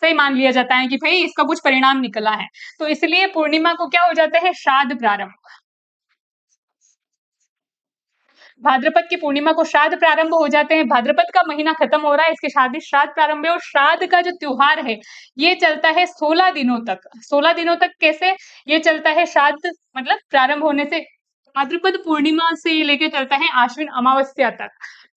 सही मान लिया जाता है कि भई इसका कुछ परिणाम निकला है। तो इसलिए पूर्णिमा को क्या हो जाता है श्राद्ध प्रारंभ। भाद्रपद की पूर्णिमा को श्राद्ध प्रारंभ हो जाते हैं, भाद्रपद का महीना खत्म हो रहा है, इसके साथ ही श्राद्ध प्रारंभ है और श्राद्ध का जो त्योहार है, ये चलता है 16 दिनों तक। 16 दिनों तक कैसे? ये चलता है श्राद्ध मतलब प्रारंभ होने से भाद्रपद पूर्णिमा से ये लेके चलता है आश्विन अमावस्या तक।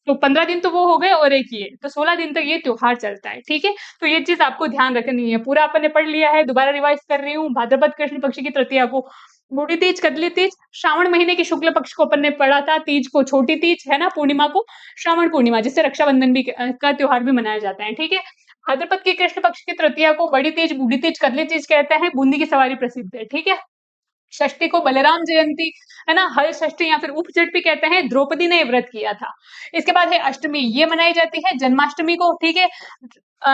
तो 15 दिन तो वो हो गए और एक ये, तो 16 दिन तक ये त्योहार चलता है, ठीक है? तो ये चीज़ आपको ध्यान रखनी है। पूरा अपन ने पढ़ लिया है, दोबारा रिवाइज़ कर रही हूँ। भाद्रपद कृष्ण पक्ष की तृतीया को बूढ़ी तीज, कदली तीज, श्रावण महीने के शुक्ल पक्ष को अपन ने पढ़ा था, तीज को छोटी तीज, है ना? पूर्णिमा को श्रावण पूर्णिमा, जिससे रक्षाबंधन भी का त्योहार भी मनाया जाता है, ठीक है? भाद्रपद की कृष्ण पक्ष की तृतीया को बड़ी तीज, बूढ़ी तीज, कदली तीज कहते हैं, बूंदी की सवारी प्रसिद्ध है, ठीक है? षष्ठी को बलराम जयंती, है ना? हल षष्ठी या फिर उपजट भी कहते हैं, द्रौपदी ने ये व्रत किया था। इसके बाद है अष्टमी, ये मनाई जाती है जन्माष्टमी को, ठीक है?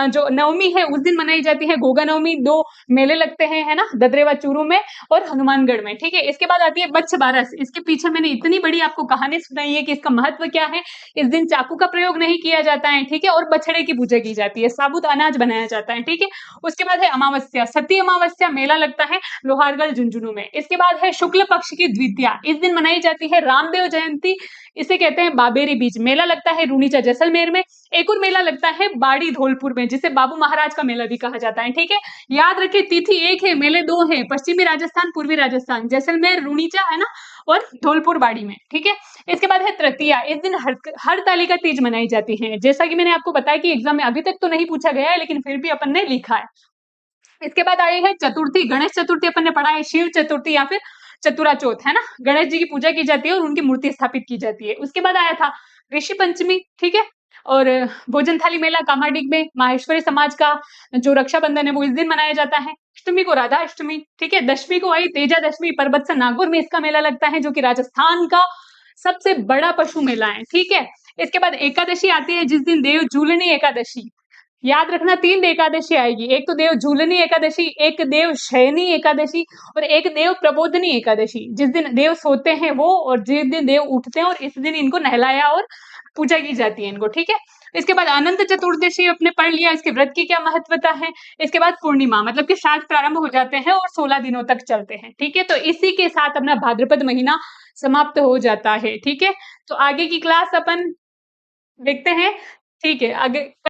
जो नवमी है उस दिन मनाई जाती है गोगा नवमी, 2 मेले लगते हैं, है ना? ददरेवा चूरू में और हनुमानगढ़ में, ठीक है? इसके बाद आती है बच्छ बारस, इसके पीछे मैंने इतनी बड़ी आपको कहानी सुनाई है कि इसका महत्व क्या है। इस दिन चाकू का प्रयोग नहीं किया जाता है, ठीक है? और बछड़े की पूजा की जाती है, साबुत अनाज बनाया जाता है, ठीक है? उसके बाद है अमावस्या, सती अमावस्या मेला लगता है लोहारगढ़ झुंझुनू में। इसके बाद है शुक्ल पक्ष की द्वितीया, इस दिन मनाई जाती है रामदेव जयंती, इसे कहते हैं बाबेरी बीज। मेला लगता है रूनीचा जैसलमेर में। एक और मेला लगता है बाड़ी धौलपुर में, जिसे बाबू महाराज का मेला भी कहा जाता है, ठीक है? याद रखिए तिथि एक है, मेले 2 हैं, पश्चिमी राजस्थान, पूर्वी राजस्थान, जैसलमेर, रूनीचा, है ना? और धौलपुर बाड़ी में, ठीक है? इसके बाद है तृतीया, इस दिन हरतालिका तीज मनाई जाती है। जैसा कि मैंने आपको बताया कि एग्जाम में अभी तक तो नहीं पूछा गया है, लेकिन फिर भी अपन ने लिखा है। इसके बाद आई है चतुर्थी, गणेश चतुर्थी अपन ने पढ़ा है, शिव चतुर्थी या फिर चतुरा चौथ, है ना? गणेश जी की पूजा की जाती है और उनकी मूर्ति स्थापित की जाती है। उसके बाद आया था ऋषि पंचमी, ठीक है? और भोजन थाली मेला कामाडीग में माहेश्वरी समाज का जो रक्षाबंधन है वो इस दिन मनाया जाता है। अष्टमी को राधा अष्टमी, ठीक है? दशमी को आई तेजा दशमी, परबतसर नागौर में इसका मेला लगता है, जो कि राजस्थान का सबसे बड़ा पशु मेला है, ठीक है? इसके बाद एकादशी आती है, जिस दिन देव जूलनी एकादशी, याद रखना 3 एकादशी आएगी, एक तो देव झूलनी एकादशी, एक देव शयनी एकादशी और एक देव प्रबोधनी एकादशी। जिस दिन देव सोते हैं वो और जिस दिन देव उठते हैं और इस दिन इनको नहलाया और पूजा की जाती है इनको, ठीक है? इसके बाद अनंत चतुर्दशी अपने पढ़ लिया, इसके व्रत की क्या महत्वता है। इसके बाद पूर्णिमा मतलब कि श्राद्ध प्रारंभ हो जाते हैं और 16 दिनों तक चलते हैं, ठीक है? तो इसी के साथ अपना भाद्रपद महीना समाप्त हो जाता है, ठीक है? तो आगे की क्लास अपन देखते हैं, ठीक है? आगे